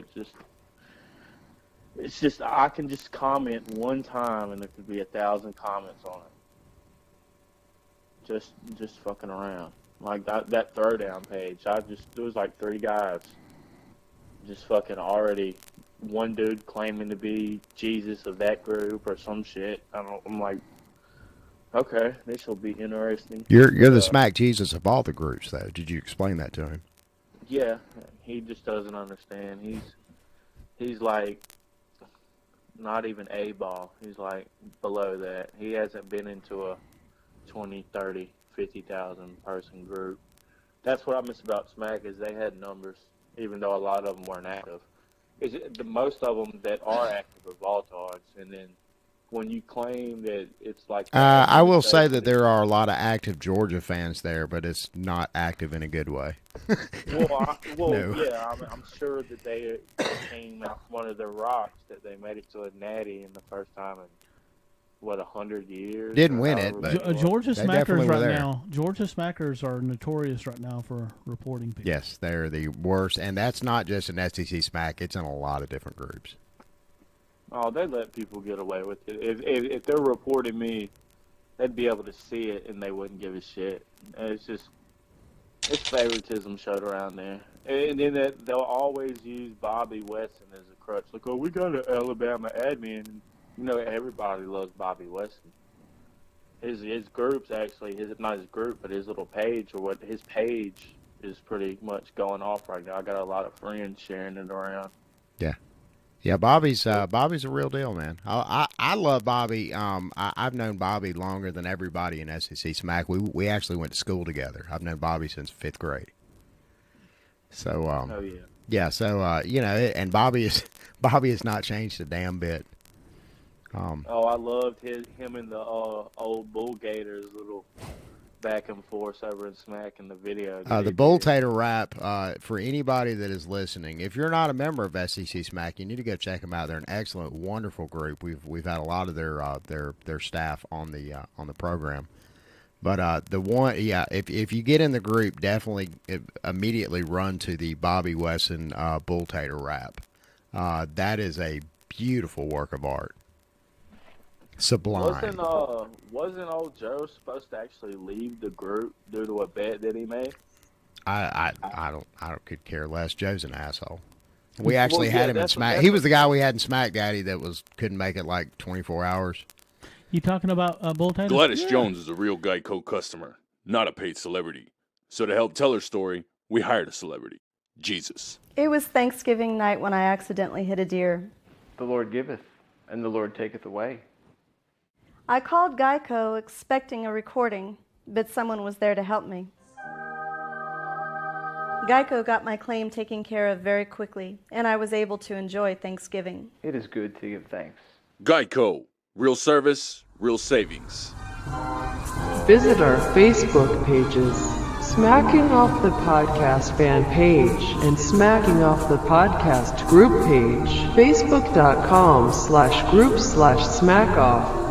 It's just I can just comment one time and there could be 1,000 comments on it. Just fucking around. Like that throwdown page. There was like 3 guys just fucking already. One dude claiming to be Jesus of that group or some shit. I'm like, okay, this will be interesting. You're the smack Jesus of all the groups, though. Did you explain that to him? Yeah, he just doesn't understand. He's like not even A-ball. He's like below that. He hasn't been into a 20, 30, 50,000 person group. That's what I miss about Smack is they had numbers, even though a lot of them weren't active. The most of them that are active are Voltards, and then when you claim that it's like... I will say that there are a lot of active Georgia fans there, but it's not active in a good way. No. Yeah, I'm sure that they came out one of the rocks that they made it to a natty in the first time in, 100 years? Didn't win it, but Georgia Smackers right now. Georgia Smackers are notorious right now for reporting people. Yes, they're the worst, and that's not just an SEC Smack. It's in a lot of different groups. Oh, they let people get away with it. If they're reporting me, they'd be able to see it and they wouldn't give a shit. It's favoritism showed around there. And then they'll always use Bobby Weston as a crutch. Like, oh, we got an Alabama admin. You know, everybody loves Bobby Weston. His group's actually, not his group, but his little page, his page is pretty much going off right now. I got a lot of friends sharing it around. Yeah, Bobby's a real deal, man. I love Bobby. I've known Bobby longer than everybody in SEC Smack. We actually went to school together. I've known Bobby since 5th grade. So oh yeah. Yeah, so you know, and Bobby has not changed a damn bit. I loved him and the old Bull Gators little back and forth over in Smack in the video. The Bull Tater rap, for anybody that is listening, if you're not a member of SEC Smack, you need to go check them out. They're an excellent, wonderful group. We've had a lot of their staff on the program. But if you get in the group, definitely immediately run to the Bobby Wesson Bull Tater rap. That is a beautiful work of art. Sublime. Wasn't old Joe supposed to actually leave the group due to a bet that he made? I could care less. Joe's an asshole. We actually had him in Smack. He was the guy we had in Smack Daddy that couldn't make it like 24 hours. You talking about Bull Tater? Gladys Jones is a real Geico customer, not a paid celebrity. So to help tell her story, we hired a celebrity, Jesus. It was Thanksgiving night when I accidentally hit a deer. The Lord giveth, and the Lord taketh away. I called Geico expecting a recording, but someone was there to help me. Geico got my claim taken care of very quickly, and I was able to enjoy Thanksgiving. It is good to give thanks. Geico, real service, real savings. Visit our Facebook pages, Smacking Off the Podcast fan page and Smacking Off the Podcast group page, facebook.com/group/smackoff.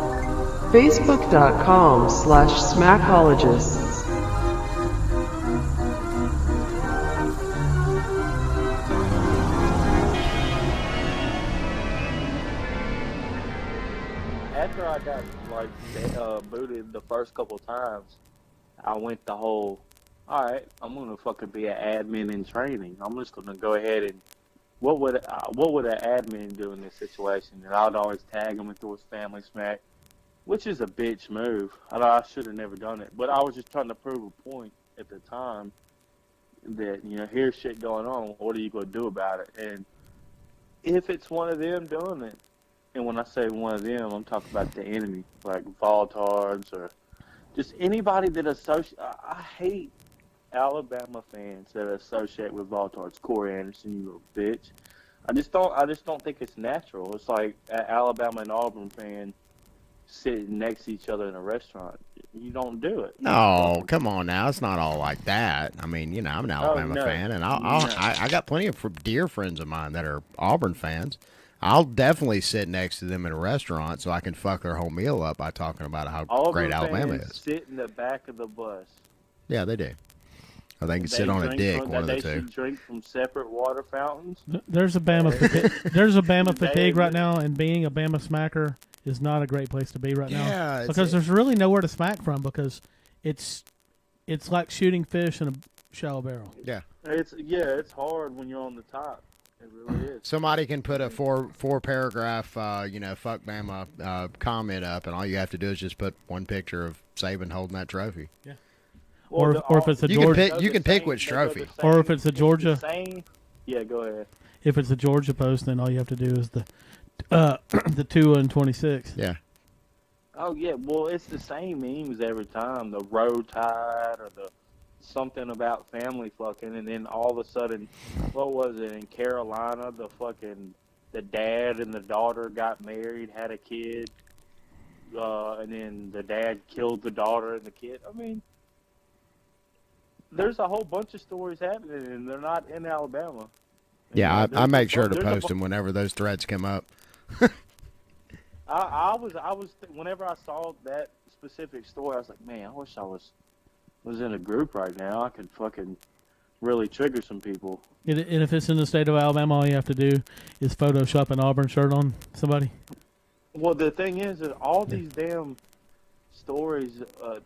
Facebook.com/Smackologists. After I got booted the first couple times, I went the whole, all right, I'm gonna fucking be an admin in training. I'm just gonna go ahead and what would an admin do in this situation? And I'd always tag him into his family smack. Which is a bitch move. I should have never done it. But I was just trying to prove a point at the time that, here's shit going on. What are you going to do about it? And if it's one of them doing it, And when I say one of them, I'm talking about the enemy, like Voltards or just anybody that associate. I hate Alabama fans that associate with Voltards. Corey Anderson, you little bitch. I just don't think it's natural. It's like an Alabama and Auburn fan sitting next to each other in a restaurant. You don't do it. No, come on now. It's not all like that. I mean, you know, I'm an Alabama fan, and I got plenty of dear friends of mine that are Auburn fans. I'll definitely sit next to them in a restaurant so I can fuck their whole meal up by talking about how great Alabama is. Sit in the back of the bus. Yeah, they do. Or they can sit on a dick, one of the two. They should drink from separate water fountains. There's a Bama fatigue right now, and being a Bama smacker is not a great place to be right now. Because there's really nowhere to smack from because it's like shooting fish in a shallow barrel. Yeah. It's hard when you're on the top. It really is. Somebody can put a four paragraph fuck Bama comment up, and all you have to do is just put one picture of Saban holding that trophy. Yeah. Or if it's a Georgia, you can pick which trophy. Or if it's a Georgia, yeah, go ahead. If it's a Georgia post, then all you have to do is the 2-26. Yeah. Oh yeah, well it's the same memes every time. The road tide or the something about family fucking, and then all of a sudden, what was it in Carolina? The dad and the daughter got married, had a kid, and then the dad killed the daughter and the kid. I mean, there's a whole bunch of stories happening, and they're not in Alabama. Yeah, I make sure to post them whenever those threads come up. I was whenever I saw that specific story, I was like, man, I wish I was in a group right now. I could fucking really trigger some people. And if it's in the state of Alabama, all you have to do is Photoshop an Auburn shirt on somebody. Well, the thing is that all these damn stories,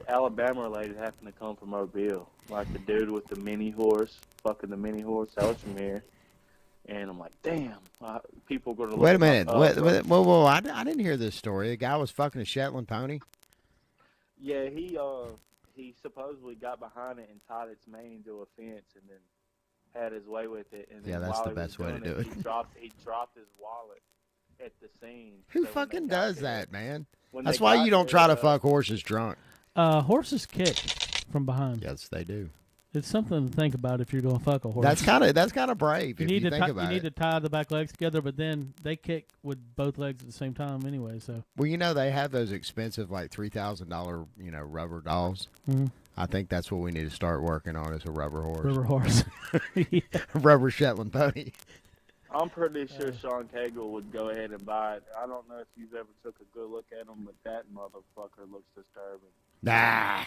Alabama related, happen to come from Mobile. Like the dude with the mini horse, fucking the mini horse, that was from here. And I'm like, damn, people are going to look. Wait a minute. Whoa, I didn't hear this story. The guy was fucking a Shetland pony? Yeah, he supposedly got behind it and tied its mane to a fence and then had his way with it. And then that's the best way to do it. He dropped his wallet at the scene. Who fucking does that, man? That's why you don't try to fuck horses drunk. Horses kick from behind. Yes, they do. It's something to think about if you're going to fuck a horse. That's kind of brave. You need to tie the back legs together, but then they kick with both legs at the same time anyway. So well, they have those expensive like $3,000 rubber dolls. Mm-hmm. I think that's what we need to start working on is a rubber horse. Rubber horse. Yeah. Rubber Shetland pony. I'm pretty sure Sean Cagle would go ahead and buy it. I don't know if you've ever took a good look at him, but that motherfucker looks disturbing. Nah.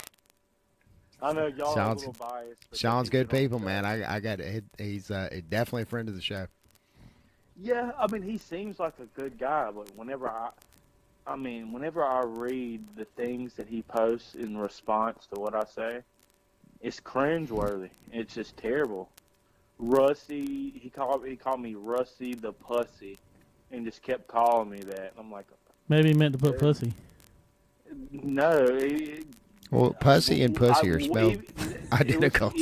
I know y'all are a little biased. Sean's good people, man. I got it. He's definitely a friend of the show. Yeah, I mean, he seems like a good guy, but whenever I read the things that he posts in response to what I say, it's cringeworthy. It's just terrible. Rusty, he called me Rusty the Pussy, and just kept calling me that. I'm like, maybe he meant to put pussy. No. Well, pussy and pussy are spelled identical.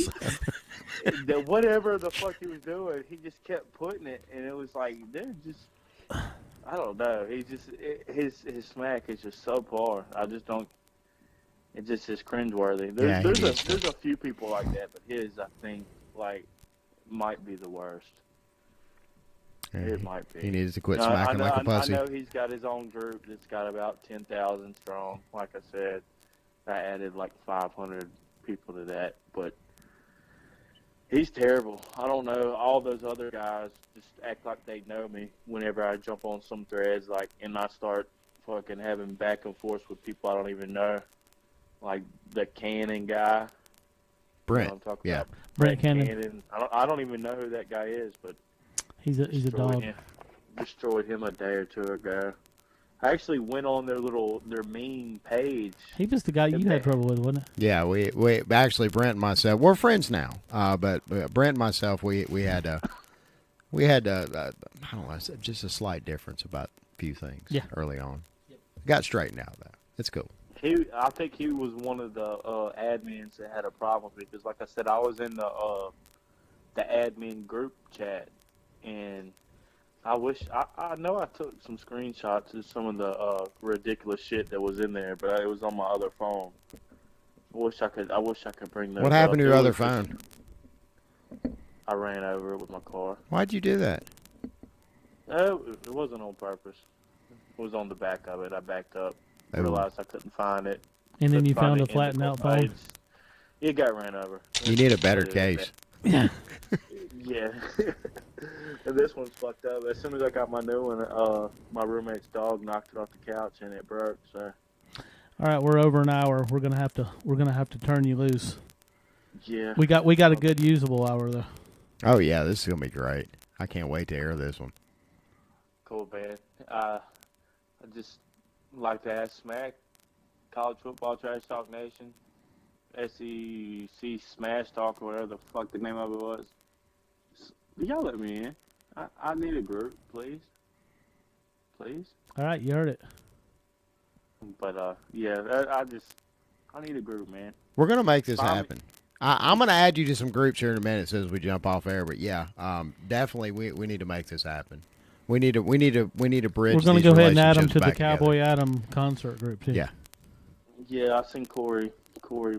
Whatever the fuck he was doing, he just kept putting it, and it was like, they're just, I don't know. He just his smack is just so poor. I just don't. It just is cringeworthy. There's a few people like that, but his, I think, like, might be the worst. It might be. He needs to quit smacking like a pussy. I know he's got his own group that's got about 10,000 strong. Like I said, I added like 500 people to that, but he's terrible. I don't know. All those other guys just act like they know me whenever I jump on some threads, and I start fucking having back and forth with people I don't even know, like the Cannon guy. Brent. I'm talking about Brent Cannon. I don't even know who that guy is, but he's a dog. Destroyed him a day or two ago. I actually went on their meme page. He was the guy you had trouble with, wasn't it? Yeah, we actually Brent and myself, we're friends now. But Brent and myself, we had I don't know, just a slight difference about a few things early on. Yep. Got straightened out though. It's cool. I think he was one of the admins that had a problem because, like I said, I was in the admin group chat, and I wish I know I took some screenshots of some of the ridiculous shit that was in there, but it was on my other phone. I wish I could bring those. What happened to up. your other phone? I ran over it with my car. Why'd you do that? It wasn't on purpose. It was on the back of it. I backed up, realized I couldn't find it. And then you found a flattened out phone. It got ran over. You need a better case. Yeah. Yeah. And this one's fucked up. As soon as I got my new one, my roommate's dog knocked it off the couch and it broke. So. All right, we're over an hour. We're gonna have to turn you loose. Yeah. We got a good usable hour though. Oh yeah, this is gonna be great. I can't wait to air this one. Cool, man. I just like to ask Smack, College Football Trash Talk Nation, SEC Smash Talk, or whatever the fuck the name of it was. Y'all let me in. I need a group, please. Please. All right, you heard it. But yeah, I need a group, man. We're gonna make this happen. I'm gonna add you to some groups here in a minute as we jump off air. But yeah, definitely we need to make this happen. We need to bridge. We're gonna go ahead and add them to the back Cowboy together. Adam concert group too. Yeah. Yeah, I seen Corey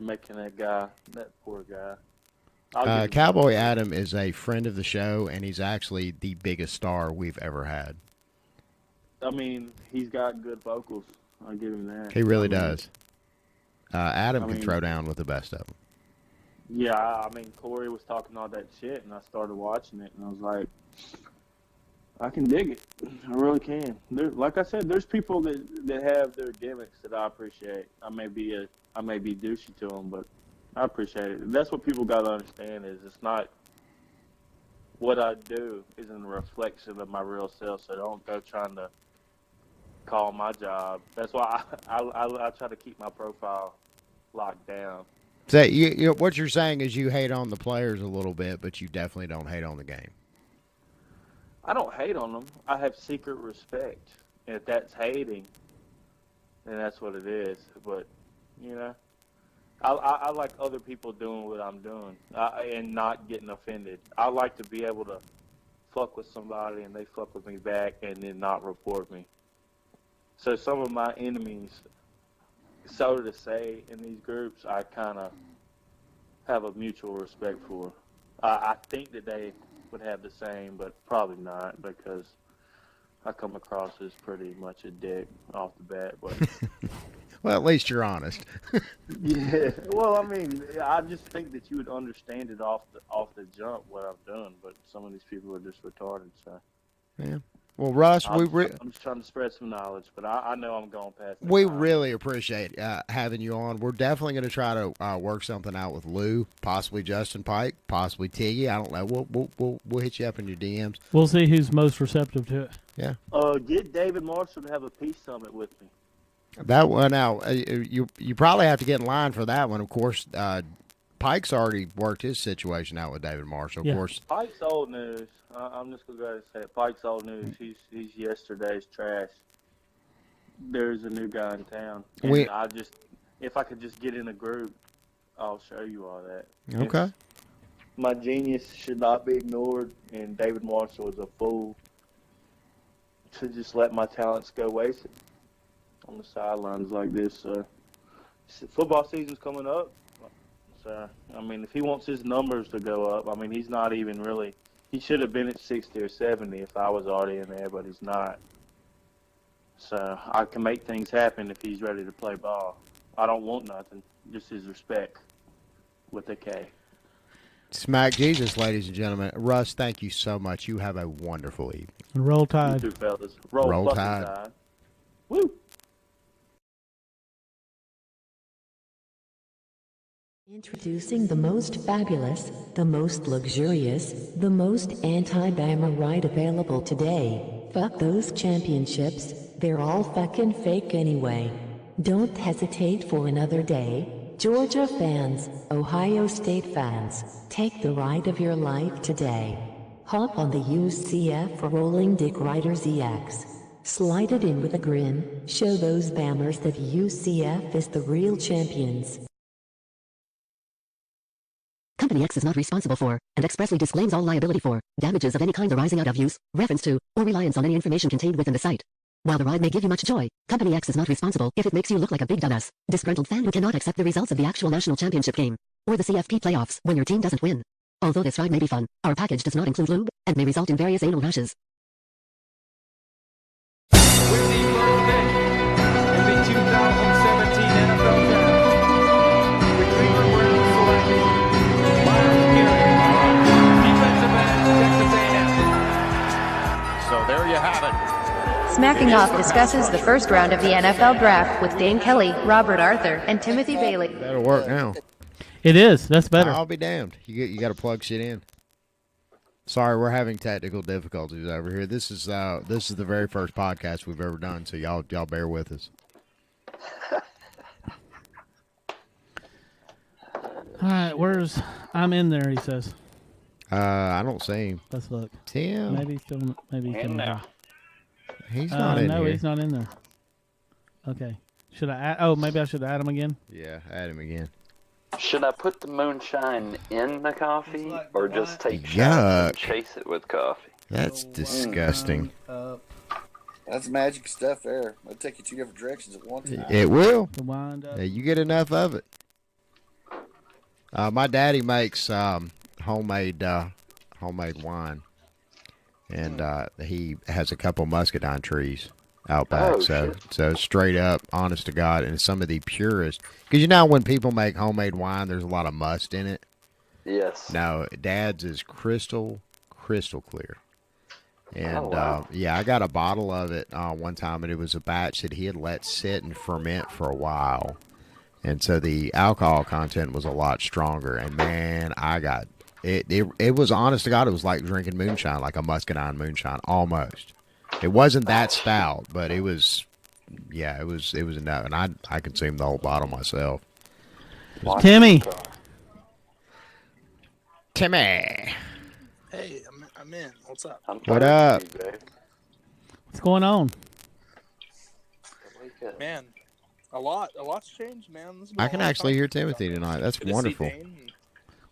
making that poor guy. Cowboy Adam is a friend of the show, and he's actually the biggest star we've ever had. I mean, he's got good vocals. I'll give him that. He really does. Adam can throw down with the best of them. Yeah, I mean, Corey was talking all that shit, and I started watching it, and I was like, I can dig it. I really can. Like I said, there's people that have their gimmicks that I appreciate. I may be douchey to them, but I appreciate it. And that's what people got to understand is it's not what I do isn't a reflection of my real self, so don't go trying to call my job. That's why I try to keep my profile locked down. So what you're saying is you hate on the players a little bit, but you definitely don't hate on the game. I don't hate on them. I have secret respect. And if that's hating, then that's what it is. But, you know, I like other people doing what I'm doing and not getting offended. I like to be able to fuck with somebody and they fuck with me back and then not report me. So some of my enemies, so to say, in these groups, I kind of have a mutual respect for. I think that they would have the same, but probably not because I come across as pretty much a dick off the bat. But well, at least you're honest. Yeah. Well, I mean, I just think that you would understand it off the jump what I've done, but some of these people are just retarded. So. Yeah. Well, Russ, I'm just trying to spread some knowledge, but I know I'm going past that. We really appreciate having you on. We're definitely going to try to work something out with Lou, possibly Justin Pike, possibly Tiggy. I don't know. We'll hit you up in your DMs. We'll see who's most receptive to it. Yeah. Get David Marshall to have a peace summit with me. That one now, you probably have to get in line for that one. Of course, Pike's already worked his situation out with David Marshall. Of course, Pike's old news. I'm just gonna go ahead and say it. Pike's old news. He's yesterday's trash. There's a new guy in town. And if I could just get in a group, I'll show you all that. Okay. My genius should not be ignored, and David Marshall is a fool to just let my talents go wasted on the sidelines like this. Football season's coming up. So, I mean, if he wants his numbers to go up, I mean, he's not even really – he should have been at 60 or 70 if I was already in there, but he's not. So, I can make things happen if he's ready to play ball. I don't want nothing, just his respect with a K. Smack Jesus, ladies and gentlemen. Russ, thank you so much. You have a wonderful evening. And roll Tide. You too, fellas. Roll Tide. Woo! Introducing the most fabulous, the most luxurious, the most anti-Bama ride available today. Fuck those championships, they're all fucking fake anyway. Don't hesitate for another day. Georgia fans, Ohio State fans, take the ride of your life today. Hop on the UCF Rolling Dick Rider ZX. Slide it in with a grin, show those Bammers that UCF is the real champions. Company X is not responsible for, and expressly disclaims all liability for, damages of any kind arising out of use, reference to, or reliance on any information contained within the site. While the ride may give you much joy, Company X is not responsible if it makes you look like a big dumbass, disgruntled fan who cannot accept the results of the actual national championship game, or the CFP playoffs when your team doesn't win. Although this ride may be fun, our package does not include lube, and may result in various anal rashes. So there you have it. Smacking Off discusses the first round of the NFL draft with Dane Kelley, Robert Arthur, and Timothy Bailey. That'll work now. It is. That's better. I'll be damned. You got to plug shit in. Sorry, we're having technical difficulties over here. This is the very first podcast we've ever done, so y'all bear with us. All right, I'm in there, he says. I don't see him. Let's look. Tim. Maybe he's in there. He's not in no, here. he's not in there. Okay. Should I add? Maybe I should add him again. Yeah, add him again. Should I put the moonshine in the coffee or just take shots and chase it with coffee? That's disgusting. That's magic stuff there. It'll take you two different directions at one time. It will. Wind up. You get enough of it. My daddy makes homemade wine, and he has a couple muscadine trees out back. So straight up, honest to God, and some of the purest. Because you know when people make homemade wine, there's a lot of must in it. Yes. No, Dad's is crystal clear. And wow. yeah, I got a bottle of it one time, and it was a batch that he had let sit and ferment for a while. And so the alcohol content was a lot stronger. And man, I got it. It was, honest to God, it was like drinking moonshine, like a muscadine moonshine, almost. It wasn't that stout, but it was, yeah, it was enough. And I consumed the whole bottle myself. Timmy. Hey, I'm in. What's up? What up? What's going on? Man, a lot's changed, man. I can actually hear Timothy tonight. That's wonderful.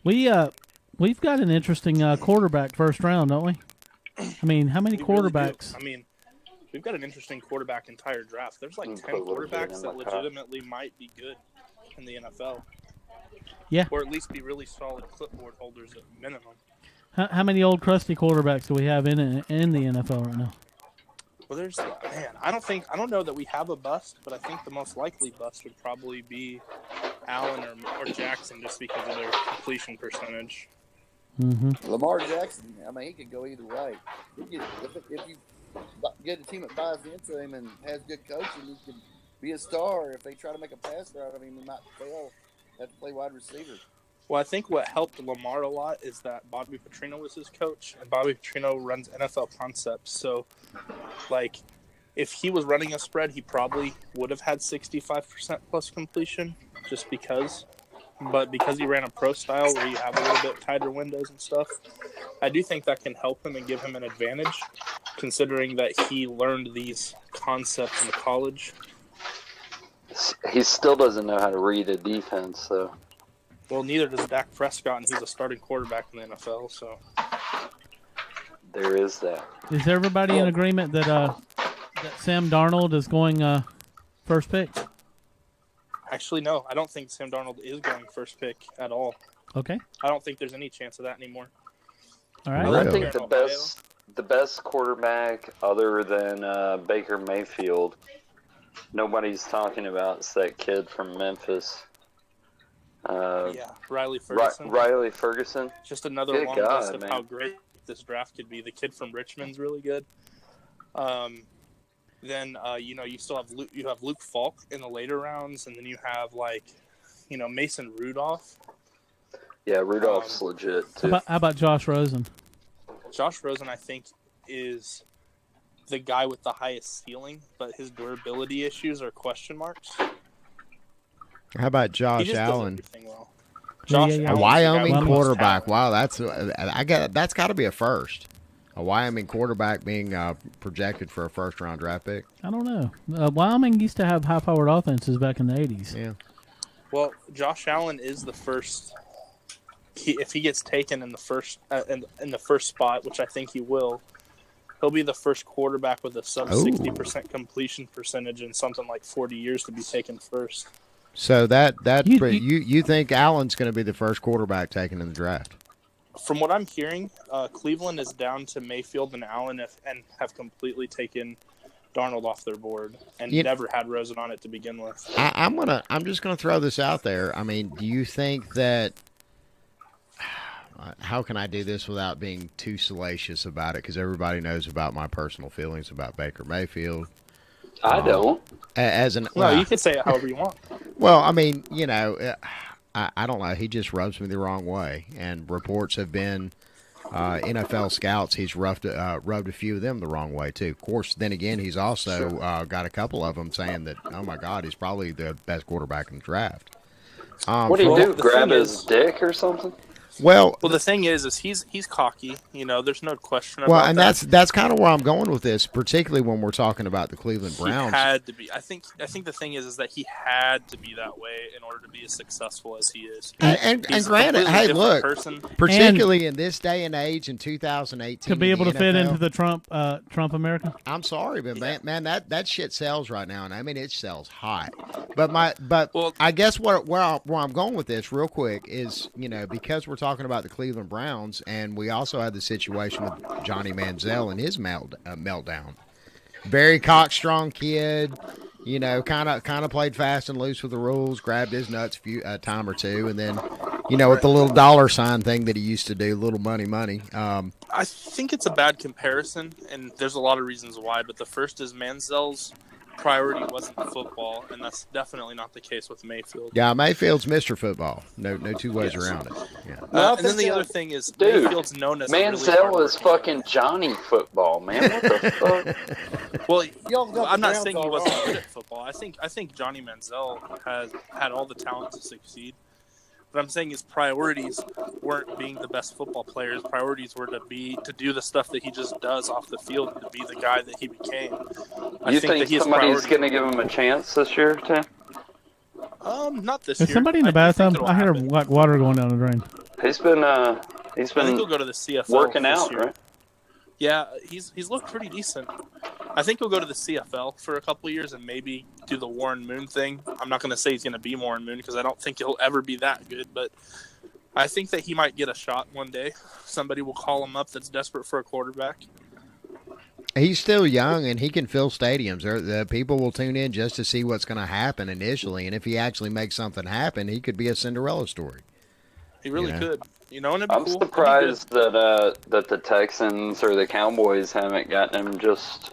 We've got an interesting quarterback first round, don't we? I mean, how many quarterbacks? Really, I mean, we've got an interesting quarterback entire draft. There's like 10 quarterbacks that legitimately might be good in the NFL. Yeah. Or at least be really solid clipboard holders at minimum. How many old crusty quarterbacks do we have in the NFL right now? Well, I don't know that we have a bust, but I think the most likely bust would probably be Allen or Jackson, just because of their completion percentage. Mm-hmm. Lamar Jackson, I mean, he could go either way. If you get a team that buys into him and has good coaching, he can be a star. If they try to make a pass route, I mean, he might fail. Have to play wide receiver. Well, I think what helped Lamar a lot is that Bobby Petrino was his coach, and Bobby Petrino runs NFL concepts. So, like, if he was running a spread, he probably would have had 65% plus completion, just because. But because he ran a pro style where you have a little bit tighter windows and stuff, I do think that can help him and give him an advantage, considering that he learned these concepts in college. He still doesn't know how to read a defense, so. Well, neither does Dak Prescott, and he's a starting quarterback in the NFL, so. There is that. Is everybody in agreement that Sam Darnold is going first pick? Actually, no. I don't think Sam Darnold is going first pick at all. Okay. I don't think there's any chance of that anymore. All right. I think the best quarterback other than Baker Mayfield, nobody's talking about, is that kid from Memphis. Riley Ferguson. Riley Ferguson. Just another long list of how great this draft could be. The kid from Richmond's really good. Then you still have Luke Falk in the later rounds, and then you have Mason Rudolph. Yeah, Rudolph's legit too. How about Josh Rosen? Josh Rosen, I think, is the guy with the highest ceiling, but his durability issues are question marks. How about Josh Allen? A Wyoming quarterback. Wow, that's got to be a first. A Wyoming quarterback being projected for a first-round draft pick. I don't know. Wyoming used to have high-powered offenses back in the 80s. Yeah. Well, Josh Allen is the first if he gets taken in the first in the first spot, which I think he will, he'll be the first quarterback with a sub 60% completion percentage in something like 40 years to be taken first. So you think Allen's going to be the first quarterback taken in the draft? From what I'm hearing, Cleveland is down to Mayfield and Allen and have completely taken Darnold off their board and never had Rosen on it to begin with. I'm just gonna throw this out there. I mean, do you think that? How can I do this without being too salacious about it? Because everybody knows about my personal feelings about Baker Mayfield. I don't. You can say it however you want. Well, I mean, I don't know. He just rubs me the wrong way, and reports have been. NFL scouts, he's rubbed a few of them the wrong way too. Of course, then again, he's also got a couple of them saying that, oh my God, he's probably the best quarterback in the draft. What do you do? Grab his dick or something? Well, the thing is he's cocky. There's no question about that. Well, and that's kind of where I'm going with this, particularly when we're talking about the Cleveland Browns. He had to be. I think the thing is that he had to be that way in order to be as successful as he is. And granted, hey, look, particularly in this day and age in 2018, to be able to fit into the Trump America. I'm sorry, but man, that shit sells right now, and I mean it sells hot. But I guess where I'm going with this real quick is because we're talking about the Cleveland Browns, and we also had the situation with Johnny Manziel and his meltdown. Very cockstrong kid, kind of played fast and loose with the rules, grabbed his nuts a time or two, and then, with the little dollar sign thing that he used to do, little money. I think it's a bad comparison, and there's a lot of reasons why, but the first is Manziel's priority wasn't football, and that's definitely not the case with Mayfield. Yeah, Mayfield's Mr. Football. No two ways around it. Yeah. And then the other thing is, Mayfield's known as Manziel is fucking Johnny Football, man. What the fuck? Well, I'm not saying he wasn't good at football. I think Johnny Manziel has had all the talent to succeed. But I'm saying his priorities weren't being the best football player. His priorities were to do the stuff that he just does off the field, to be the guy that he became. You think somebody's going to give him a chance this year, Tim? Not this year. Is somebody in the bathtub? I hear water going down the drain. He's been I think he'll go to the CFL working this out, year. right? Yeah, he's looked pretty decent. I think he'll go to the CFL for a couple of years and maybe do the Warren Moon thing. I'm not going to say he's going to be Warren Moon because I don't think he'll ever be that good, but I think that he might get a shot one day. Somebody will call him up that's desperate for a quarterback. He's still young, and he can fill stadiums. The people will tune in just to see what's going to happen initially, and if he actually makes something happen, he could be a Cinderella story. He really could. And it'd be I'm cool. surprised that the Texans or the Cowboys haven't gotten him just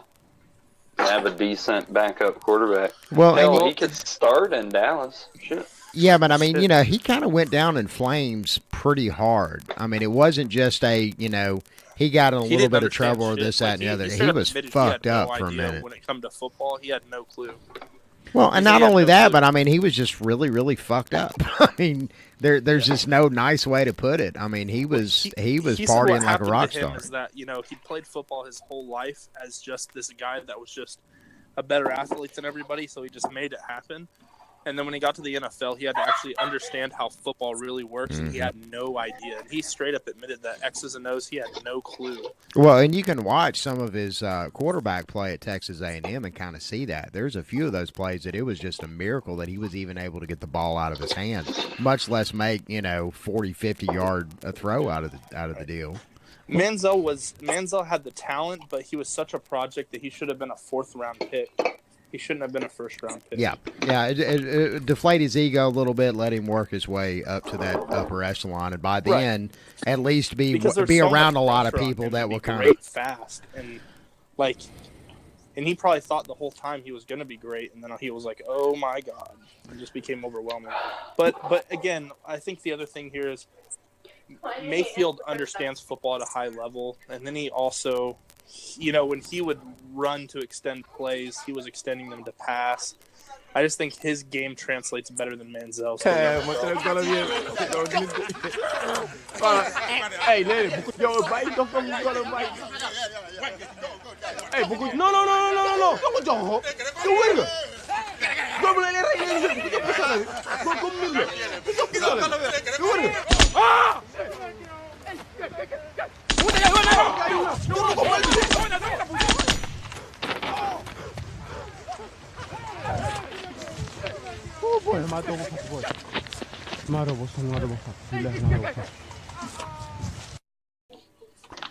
to have a decent backup quarterback. Well, he could start in Dallas. Shit. Yeah, but I mean, he kind of went down in flames pretty hard. I mean, it wasn't just he got in a little bit of trouble or this, that, and the other. He was fucked up for a minute. When it come to football, he had no clue. Well, and not only that, but I mean, he was just really, really fucked up. I mean, there's just no nice way to put it. I mean, he was partying like a rock star. Is that he played football his whole life as just this guy that was just a better athlete than everybody, so he just made it happen. And then when he got to the NFL, he had to actually understand how football really works, and he had no idea. And he straight up admitted that X's and O's, he had no clue. Well, and you can watch some of his quarterback play at Texas A&M and kind of see that. There's a few of those plays that it was just a miracle that he was even able to get the ball out of his hands, much less make 40, 50-yard throw out of the deal. Manziel had the talent, but he was such a project that he should have been a 4th-round pick. He shouldn't have been a 1st-round pick. Yeah. It deflate his ego a little bit, let him work his way up to that upper echelon, and by then, at least be around a lot of people that will kind of fast and he probably thought the whole time he was going to be great, and then he was like, "Oh my God!" It just became overwhelming. But again, I think the other thing here is Mayfield understands football at a high level, and then he also. When he would run to extend plays, he was extending them to pass. I just think his game translates better than Manziel's. Hey, no.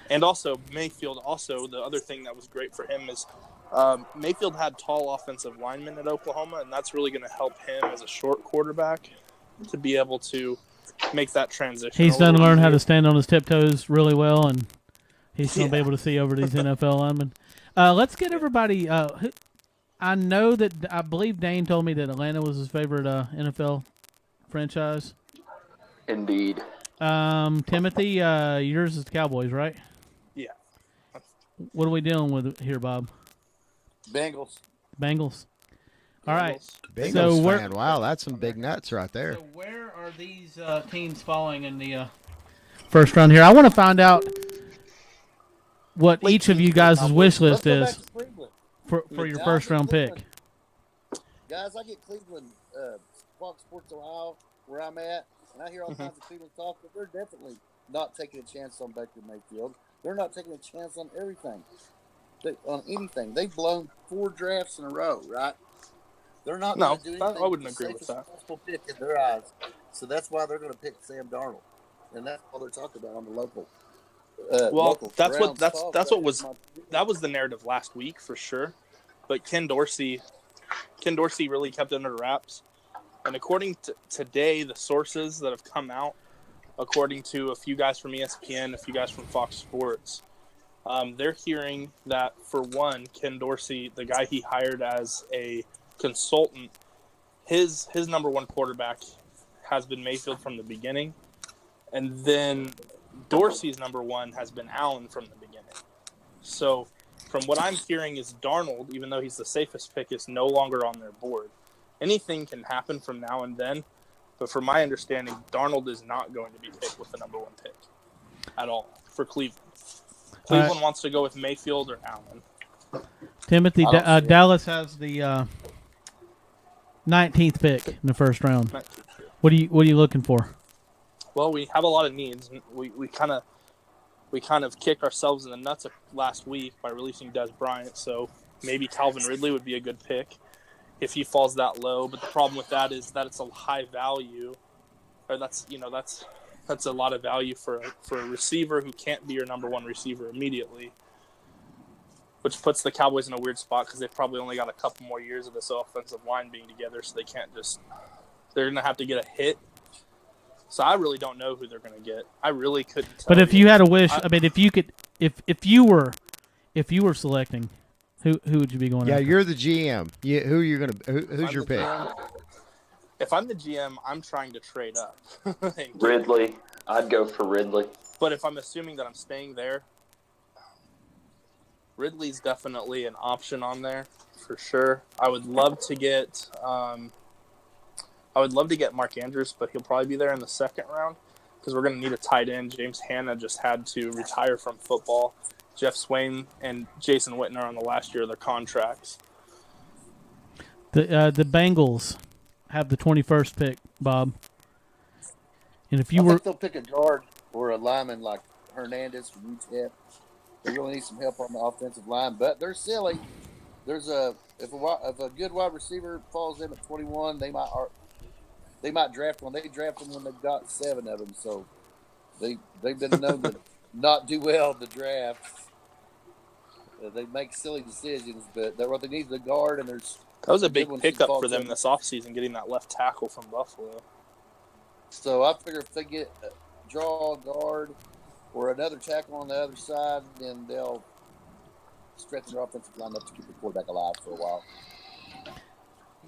And also, Mayfield, also, the other thing that was great for him is Mayfield had tall offensive linemen at Oklahoma, and that's really going to help him as a short quarterback to be able to make that transition. He's done learn how to stand on his tiptoes really well, and he's going to be able to see over these NFL linemen. Let's get everybody. I believe Dane told me that Atlanta was his favorite NFL franchise. Indeed. Timothy, yours is the Cowboys, right? Yeah. What are we dealing with here, Bob? Bengals. All right. Bengals fan. Wow, that's some big nuts right there. So where are these teams falling in the first round here? I want to find out what each of you guys' wish list is for your first round pick. Guys, I get Cleveland, Fox Sports Ohio, where I'm at, and I hear all kinds of Cleveland talk, but they're definitely not taking a chance on Baker Mayfield. They're not taking a chance on everything, on anything. They've blown 4 drafts in a row, right? They're not going to do anything. I wouldn't agree with that. Possible pick in their eyes, so that's why they're going to pick Sam Darnold, and that's all they're talking about on the local. That was the narrative last week for sure, but Ken Dorsey really kept it under wraps, and according to today, the sources that have come out, according to a few guys from ESPN, a few guys from Fox Sports, they're hearing that for one, Ken Dorsey, the guy he hired as a consultant, his number one quarterback has been Mayfield from the beginning, and then Dorsey's number one has been Allen from the beginning. So from what I'm hearing is Darnold, even though he's the safest pick, is no longer on their board. Anything can happen from now and then, but from my understanding, Darnold is not going to be picked with the number one pick at all for Cleveland. Cleveland wants to go with Mayfield or Allen. Timothy, Dallas has the 19th pick in the first round. What are you looking for? Well, we have a lot of needs. We kind of kicked ourselves in the nuts last week by releasing Des Bryant. So maybe Calvin Ridley would be a good pick if he falls that low. But the problem with that is that it's a high value, or that's a lot of value for a receiver who can't be your number one receiver immediately, which puts the Cowboys in a weird spot because they've probably only got a couple more years of this offensive line being together, so they can't they're going to have to get a hit. So I really don't know who they're going to get. I really couldn't tell. But if you had a wish, if you were selecting, who would you be going after? Yeah, you're the GM. Who's your pick? If I'm the GM, I'm trying to trade up. Ridley. I'd go for Ridley. But if I'm assuming that I'm staying there, Ridley's definitely an option on there for sure. I would love to get Mark Andrews, but he'll probably be there in the second round because we're going to need a tight end. James Hanna just had to retire from football. Jeff Swain and Jason Witten are on the last year of their contracts. The Bengals have the 21st pick, Bob. And if you I think they'll pick a guard or a lineman like Hernandez from UTEP. They really need some help on the offensive line, but they're silly. If a good wide receiver falls in at 21, they might draft one. They draft them when they've got 7 of them, so they've been known to not do well in the draft. They make silly decisions, but what they need is a guard, and there's that was a big pickup for them this offseason, getting that left tackle from Buffalo. So I figure if they draw a guard or another tackle on the other side, then they'll strengthen their offensive line up to keep the quarterback alive for a while.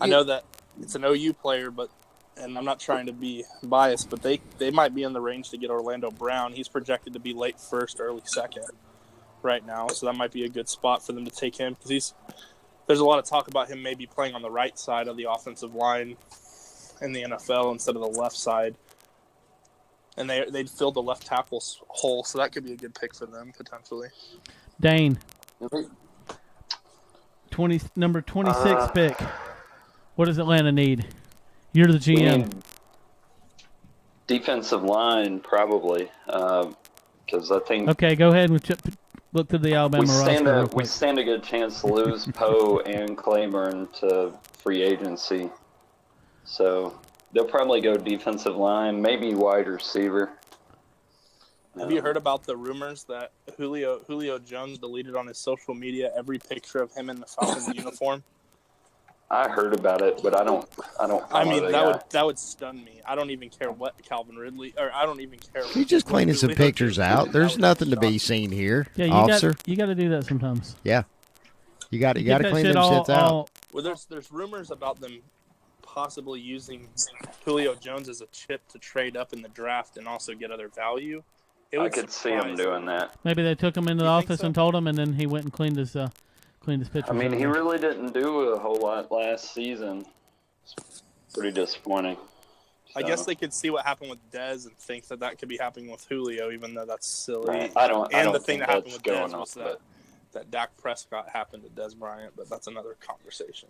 I know that it's an OU player, and I'm not trying to be biased, but they might be in the range to get Orlando Brown. He's projected to be late first, early second right now, so that might be a good spot for them to take him because there's a lot of talk about him maybe playing on the right side of the offensive line in the NFL instead of the left side. And they'd fill the left tackle's hole, so that could be a good pick for them potentially. Dane, number 26 pick. What does Atlanta need? You're the GM. Defensive line, probably, because I think. Okay, go ahead and look to the Alabama roster. We stand a good chance to lose Poe and Claiborne to free agency. So they'll probably go defensive line, maybe wide receiver. Have you heard about the rumors that Julio Jones deleted on his social media every picture of him in the Falcons uniform? I heard about it, but I don't. I mean, that would stun me. I don't even care what Calvin Ridley, or I don't even care. He's just cleaning some pictures out. There's nothing to be seen here, officer. You got to do that sometimes. Yeah, you got to clean them shits out. Well, there's rumors about them possibly using Julio Jones as a chip to trade up in the draft and also get other value. I could see him doing that. Maybe they took him into the office and told him, and then he went and cleaned his pictures. I mean, he really didn't do a whole lot last season. It's pretty disappointing. I guess they could see what happened with Dez and think that could be happening with Julio, even though that's silly. Right. I don't the thing that happened with Dez was but that Dak Prescott happened to Dez Bryant, but that's another conversation.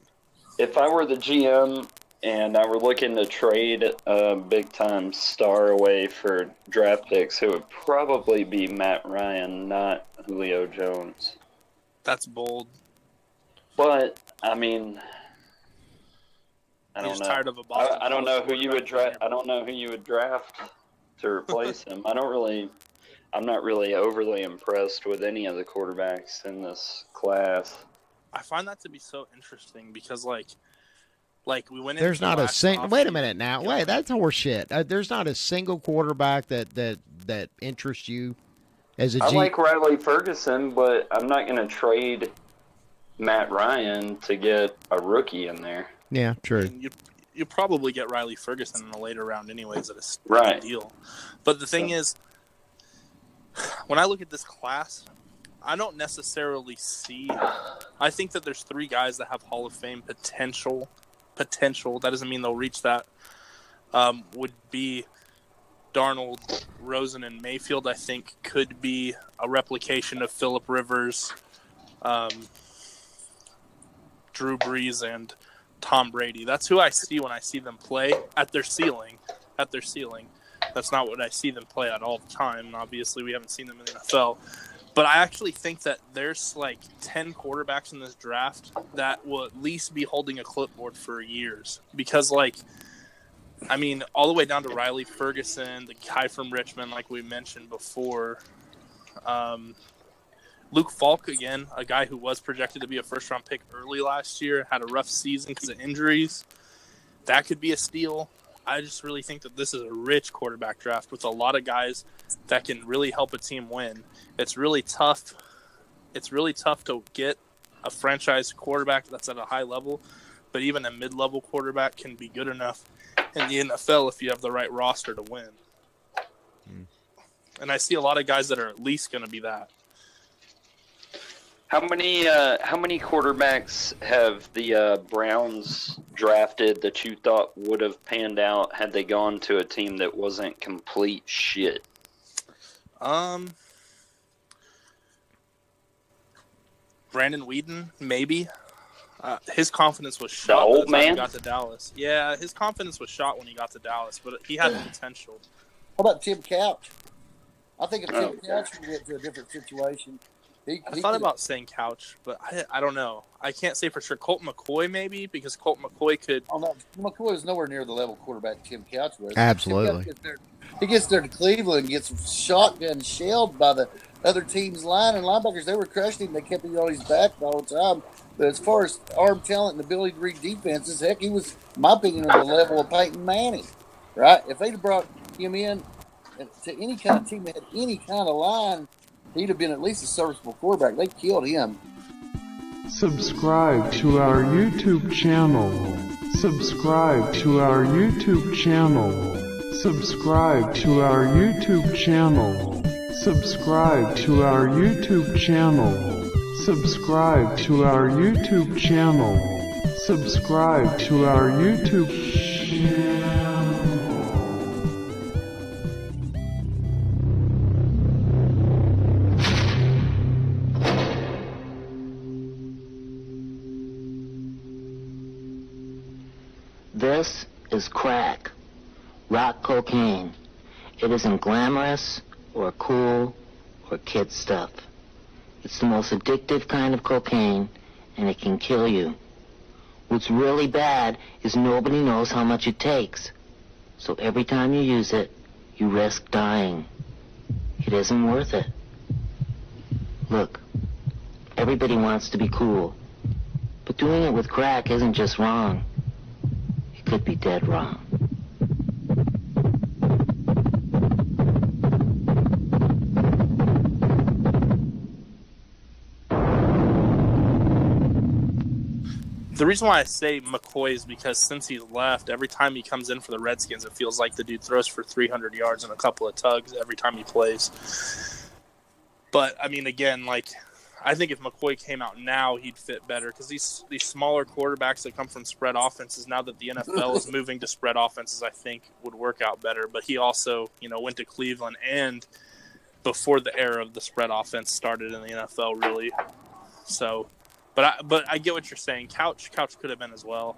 If I were the GM and I were looking to trade a big-time star away for draft picks, it would probably be Matt Ryan, not Julio Jones. That's bold. But, I mean, I don't know. Tired of a Boston I don't know who you would draft. I don't know who you would draft to replace him. I'm not really overly impressed with any of the quarterbacks in this class. I find that to be so interesting because, like we went. There's not a single. Wait a minute now. Wait, that's horseshit. There's not a single quarterback that interests you as a. I like Riley Ferguson, but I'm not going to trade Matt Ryan to get a rookie in there. Yeah, true. I mean, you probably get Riley Ferguson in a later round, anyways. At a deal. But the thing is, when I look at this class, I don't necessarily see. I think that there's 3 guys that have Hall of Fame potential. That doesn't mean they'll reach that. Would be Darnold, Rosen, and Mayfield. I think could be a replication of Phillip Rivers, Drew Brees, and Tom Brady. That's who I see when I see them play at their ceiling. That's not what I see them play at all the time. And obviously, we haven't seen them in the NFL. But I actually think that there's like 10 quarterbacks in this draft that will at least be holding a clipboard for years. Because, I mean, all the way down to Riley Ferguson, the guy from Richmond, like we mentioned before. Luke Falk, again, a guy who was projected to be a first-round pick early last year, had a rough season because of injuries. That could be a steal. I just really think that this is a rich quarterback draft with a lot of guys that can really help a team win. It's really tough. It's really tough to get a franchise quarterback that's at a high level, but even a mid-level quarterback can be good enough in the NFL if you have the right roster to win. And I see a lot of guys that are at least going to be that. How many quarterbacks have the Browns drafted that you thought would have panned out had they gone to a team that wasn't complete shit? Brandon Weeden, maybe. His confidence was shot. The old man? He got to Dallas. Yeah, his confidence was shot when he got to Dallas, but he had potential. What about Tim Couch? I think if Tim Couch would get to a different situation. I thought about saying Couch, but I don't know. I can't say for sure. Colt McCoy, maybe, because Colt McCoy could. Oh, no. McCoy is nowhere near the level quarterback Tim Couch was. Absolutely. He gets there to Cleveland and gets shotgun shelled by the other team's line and linebackers. They were crushing him. They kept him on his back all the time. But as far as arm talent and ability to read defenses, heck, he was, in my opinion, on the level of Peyton Manning. Right? If they'd have brought him in to any kind of team that had any kind of line, he'd have been at least a serviceable quarterback. They killed him. Subscribe to our YouTube channel. Subscribe to our YouTube channel. Subscribe to our YouTube channel. Subscribe to our YouTube channel. Subscribe to our YouTube channel. Subscribe to our YouTube channel. This is crack, rock cocaine. It isn't glamorous or cool or kid stuff. It's the most addictive kind of cocaine, and it can kill you. What's really bad is nobody knows how much it takes. So every time you use it, you risk dying. It isn't worth it. Look, everybody wants to be cool. But doing it with crack isn't just wrong. It could be dead wrong. The reason why I say McCoy is because since he's left, every time he comes in for the Redskins, it feels like the dude throws for 300 yards and a couple of tugs every time he plays. But, I mean, again, like, I think if McCoy came out now, he'd fit better because these smaller quarterbacks that come from spread offenses, now that the NFL is moving to spread offenses, I think would work out better. But he also, went to Cleveland and before the era of the spread offense started in the NFL, really. So... But I get what you're saying. Couch could have been as well.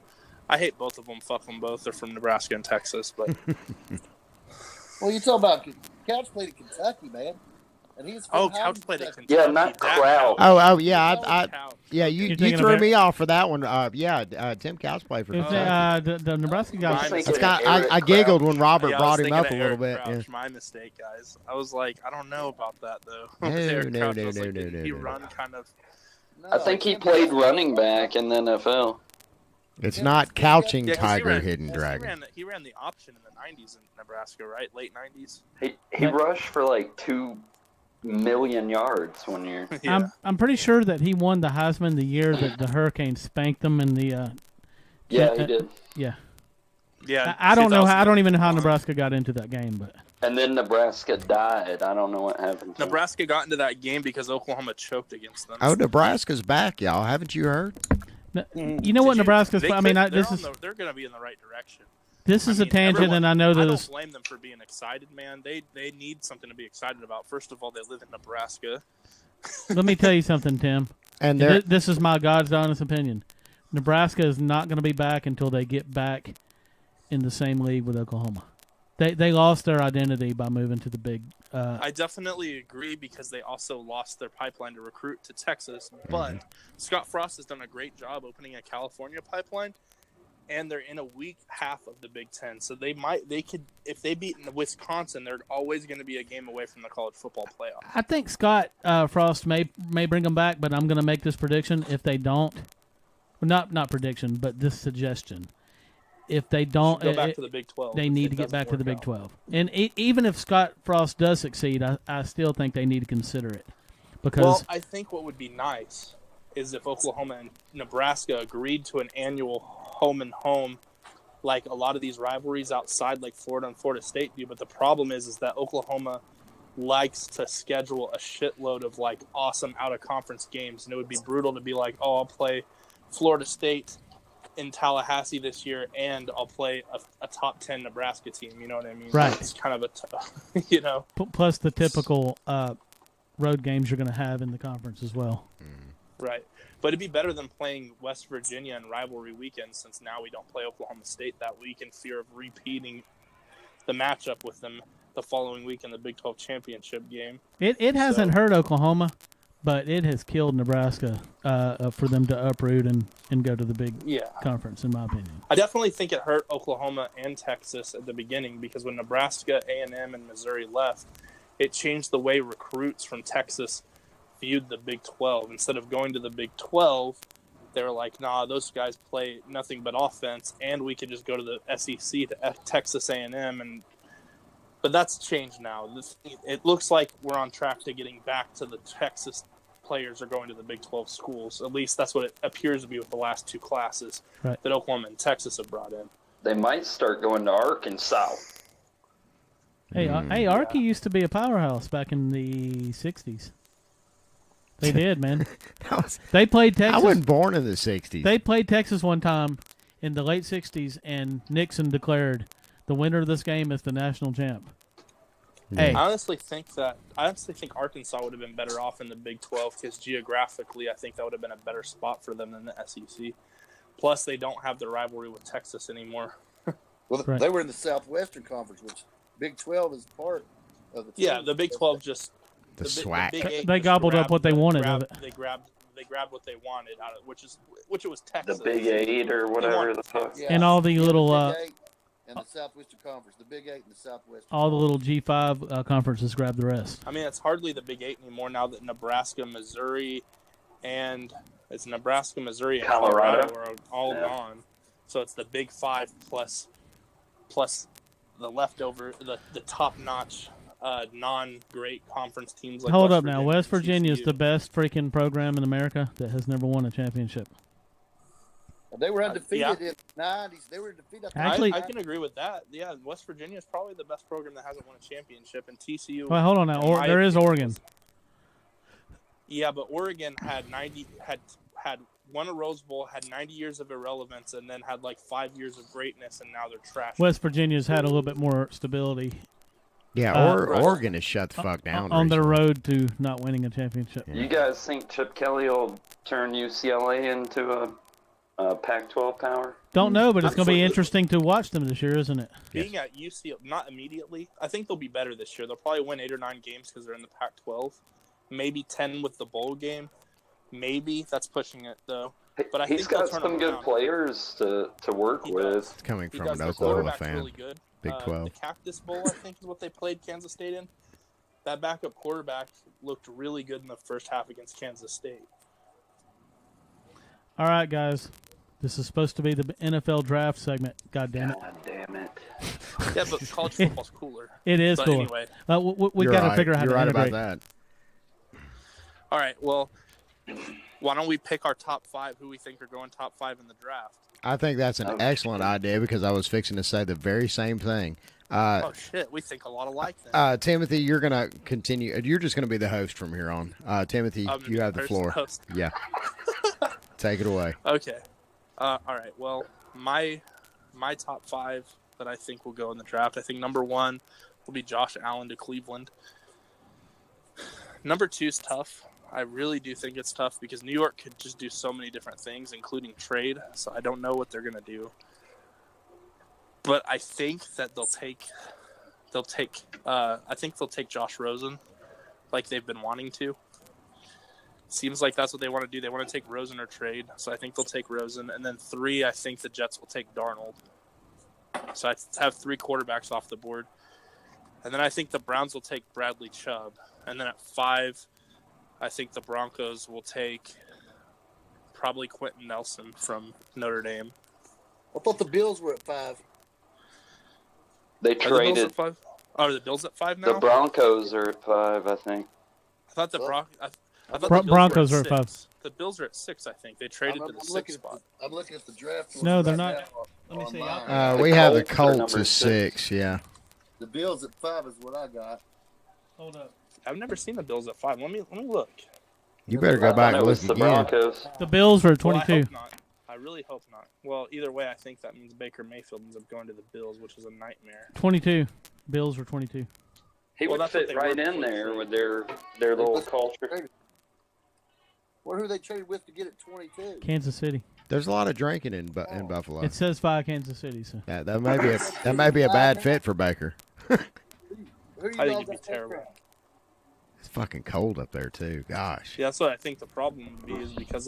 I hate both of them. Fuck them both. They're from Nebraska and Texas. But well, you talk about Couch played at Kentucky, man, and he's Couch played at Kentucky. Yeah, not Crouch. Oh yeah, you threw me off for that one. Tim Couch played for Kentucky. The Nebraska guy. I giggled when Robert brought him up a little bit. Crouch, my mistake, guys. I was like, I don't know about that though. No. He run kind of. I think he played running back in the NFL. It's not couching tiger, hidden dragon. He ran the option in the 90s in Nebraska, right? Late 90s. He rushed for like 2 million yards one year. Yeah. I'm pretty sure that he won the Heisman the year that the Hurricanes spanked them in the. Yeah, he did. Yeah. Yeah. I don't know. I don't even know how Nebraska got into that game, but. And then Nebraska died. I don't know what happened. Nebraska got into that game because Oklahoma choked against them. Oh, Nebraska's back, y'all. Haven't you heard? You know what Nebraska's? They're going to be in the right direction. This is a tangent, and I know that I don't blame them for being excited, man. They need something to be excited about. First of all, they live in Nebraska. Let me tell you something, Tim. And this is my God's honest opinion. Nebraska is not going to be back until they get back in the same league with Oklahoma. They lost their identity by moving to the big. I definitely agree because they also lost their pipeline to recruit to Texas. But Scott Frost has done a great job opening a California pipeline, and they're in a weak half of the Big Ten. So they could, if they beat Wisconsin, they're always going to be a game away from the college football playoff. I think Scott Frost may bring them back, but I'm going to make this prediction. If they don't, not prediction, but this suggestion. If they don't, go back to the Big 12. They need to get back to the Big 12. And even if Scott Frost does succeed, I still think they need to consider it. Because I think what would be nice is if Oklahoma and Nebraska agreed to an annual home and home, like a lot of these rivalries outside, like Florida and Florida State do. But the problem is that Oklahoma likes to schedule a shitload of like awesome out of conference games, and it would be brutal to be like, oh, I'll play Florida State in Tallahassee this year, and I'll play a top 10 Nebraska team. You know what I mean? Right. It's kind of a, Plus the typical road games you're going to have in the conference as well. Right. But it'd be better than playing West Virginia in rivalry weekends, since now we don't play Oklahoma State that week in fear of repeating the matchup with them the following week in the Big 12 championship game. It hasn't hurt Oklahoma, but it has killed Nebraska for them to uproot and go to the big conference, in my opinion. I definitely think it hurt Oklahoma and Texas at the beginning, because when Nebraska, A&M, and Missouri left, it changed the way recruits from Texas viewed the Big 12. Instead of going to the Big 12, they were like, nah, those guys play nothing but offense, and we could just go to the SEC to Texas A&M. But that's changed now. It looks like we're on track to getting back to the Texas players are going to the Big 12 schools. At least that's what it appears to be with the last two classes that Oklahoma and Texas have brought in. They might start going to Arkansas. Hey, Arky used to be a powerhouse back in the 60s. They did, man. They played Texas. I wasn't born in the 60s. They played Texas one time in the late 60s, and Nixon declared the winner of this game is the national champ. Hey. I honestly think Arkansas would have been better off in the Big 12, because geographically I think that would have been a better spot for them than the SEC. Plus, they don't have the rivalry with Texas anymore. Well, they were in the Southwestern Conference, which Big 12 is part of the team. Yeah, the Big 12 just... The SWAC. They gobbled up what they wanted of it. They grabbed they grabbed what they wanted out of which it was Texas. The Big 8 or whatever the fuck. Yeah. And all the little and the Southwestern Conference, the Big 8 and the Southwestern. All the little G5 conferences grabbed the rest. I mean, it's hardly the Big 8 anymore now that Nebraska, Missouri, and Colorado are all gone. So it's the Big 5 plus the leftover, the top-notch, non-great conference teams. Like Hold up now. West Virginia is the best freaking program in America that has never won a championship. They were undefeated in the 90s. They were defeated. Actually, I can agree with that. Yeah, West Virginia is probably the best program that hasn't won a championship, and TCU. Well, hold on now. There is Oregon. Yeah, but Oregon had won a Rose Bowl, had 90 years of irrelevance, and then had like 5 years of greatness, and now they're trash. West Virginia's had a little bit more stability. Yeah, Oregon has shut the fuck down on their road to not winning a championship. You guys think Chip Kelly will turn UCLA into a Pac-12 power? Don't know, but it's going to be interesting to watch them this year, isn't it? Being at UCLA, not immediately. I think they'll be better this year. They'll probably win 8 or 9 games because they're in the Pac-12. Maybe 10 with the bowl game. Maybe. That's pushing it, though. But He's got some good players to work with. It's coming from an Oklahoma fan. Really good. Big 12. The Cactus Bowl, I think, is what they played Kansas State in. That backup quarterback looked really good in the first half against Kansas State. All right, guys. This is supposed to be the NFL draft segment. God damn it. God damn it. Yeah, but college football's cooler. It is cooler. Anyway. We got to figure out how to integrate. You're right about that. All right, well, why don't we pick our top 5, who we think are going top 5 in the draft? I think that's an excellent idea because I was fixing to say the very same thing. Oh, shit. We think a lot alike then. Timothy, you're going to continue. You're just going to be the host from here on. Timothy, you have the floor. Host. Yeah. Take it away. Okay. All right. Well, my top 5 that I think will go in the draft, I think number 1 will be Josh Allen to Cleveland. Number 2 is tough. I really do think it's tough because New York could just do so many different things, including trade. So I don't know what they're going to do. But I think that they'll take Josh Rosen like they've been wanting to. Seems like that's what they want to do. They want to take Rosen or trade. So I think they'll take Rosen. And then 3, I think the Jets will take Darnold. So I have 3 quarterbacks off the board. And then I think the Browns will take Bradley Chubb. And then at 5, I think the Broncos will take probably Quentin Nelson from Notre Dame. I thought the Bills were at 5. They traded. The Bills at 5? Oh, are the Bills at 5 now? The Broncos are at 5, I think. I thought the Broncos are at 5. The Bills are at 6, I think. They traded to the 6th spot. I'm looking at the draft. No, they're not. Let me see. We have the Colts at 6, yeah. The Bills at 5 is what I got. Hold up. I've never seen the Bills at 5. Let me look. You better go back and look again. The Bills are at 22. Well, I hope not. I really hope not. Well, either way, I think that means Baker Mayfield ends up going to the Bills, which is a nightmare. 22. Bills are 22. He would fit right in there with their little culture. Who they traded with to get at 22? Kansas City. There's a lot of drinking in Buffalo. It says 5 Kansas City. So. Yeah, that may be a bad fit for Baker. I think it'd be terrible. It's fucking cold up there too. Gosh. Yeah, that's what I think the problem would be is because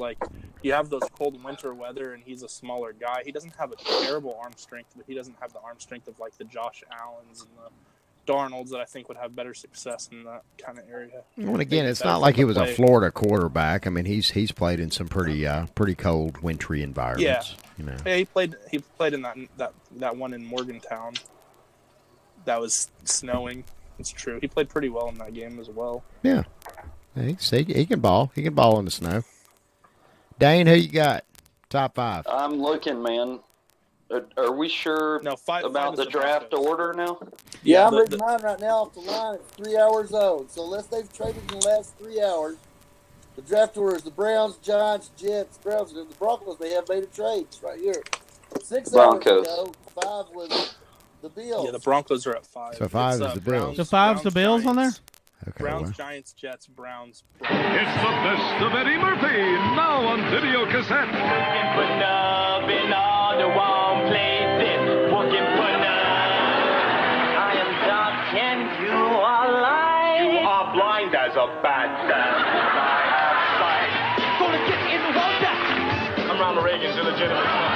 you have those cold winter weather and he's a smaller guy. He doesn't have a terrible arm strength, but he doesn't have the arm strength of the Josh Allens and the Darnolds that I think would have better success in that kind of area. Well, again, it's not like he was a Florida quarterback. I mean, he's played in some pretty cold, wintry environments. Yeah, yeah, he played in that one in Morgantown. That was snowing. It's true. He played pretty well in that game as well. Yeah, he can ball. He can ball in the snow. Dane, who you got? Top 5. I'm looking, man. Are we sure about the draft order now? Yeah, I'm reading mine right now off the line. It's 3 hours old. So unless they've traded in the last 3 hours, the draft order is the Browns, Giants, Jets, Browns, and the Broncos. They have made a trades right here. 6 Broncos. hours ago, 5 was the Bills. Yeah, the Broncos are at 5. So 5 is the Bills. So 5's the Bills on there? Okay, Browns, Giants, Jets, Browns. It's the best of Eddie Murphy, now on video cassette. I am dark and you are light. You are blind as a bat. Gonna Ronald Reagan's illegitimate son.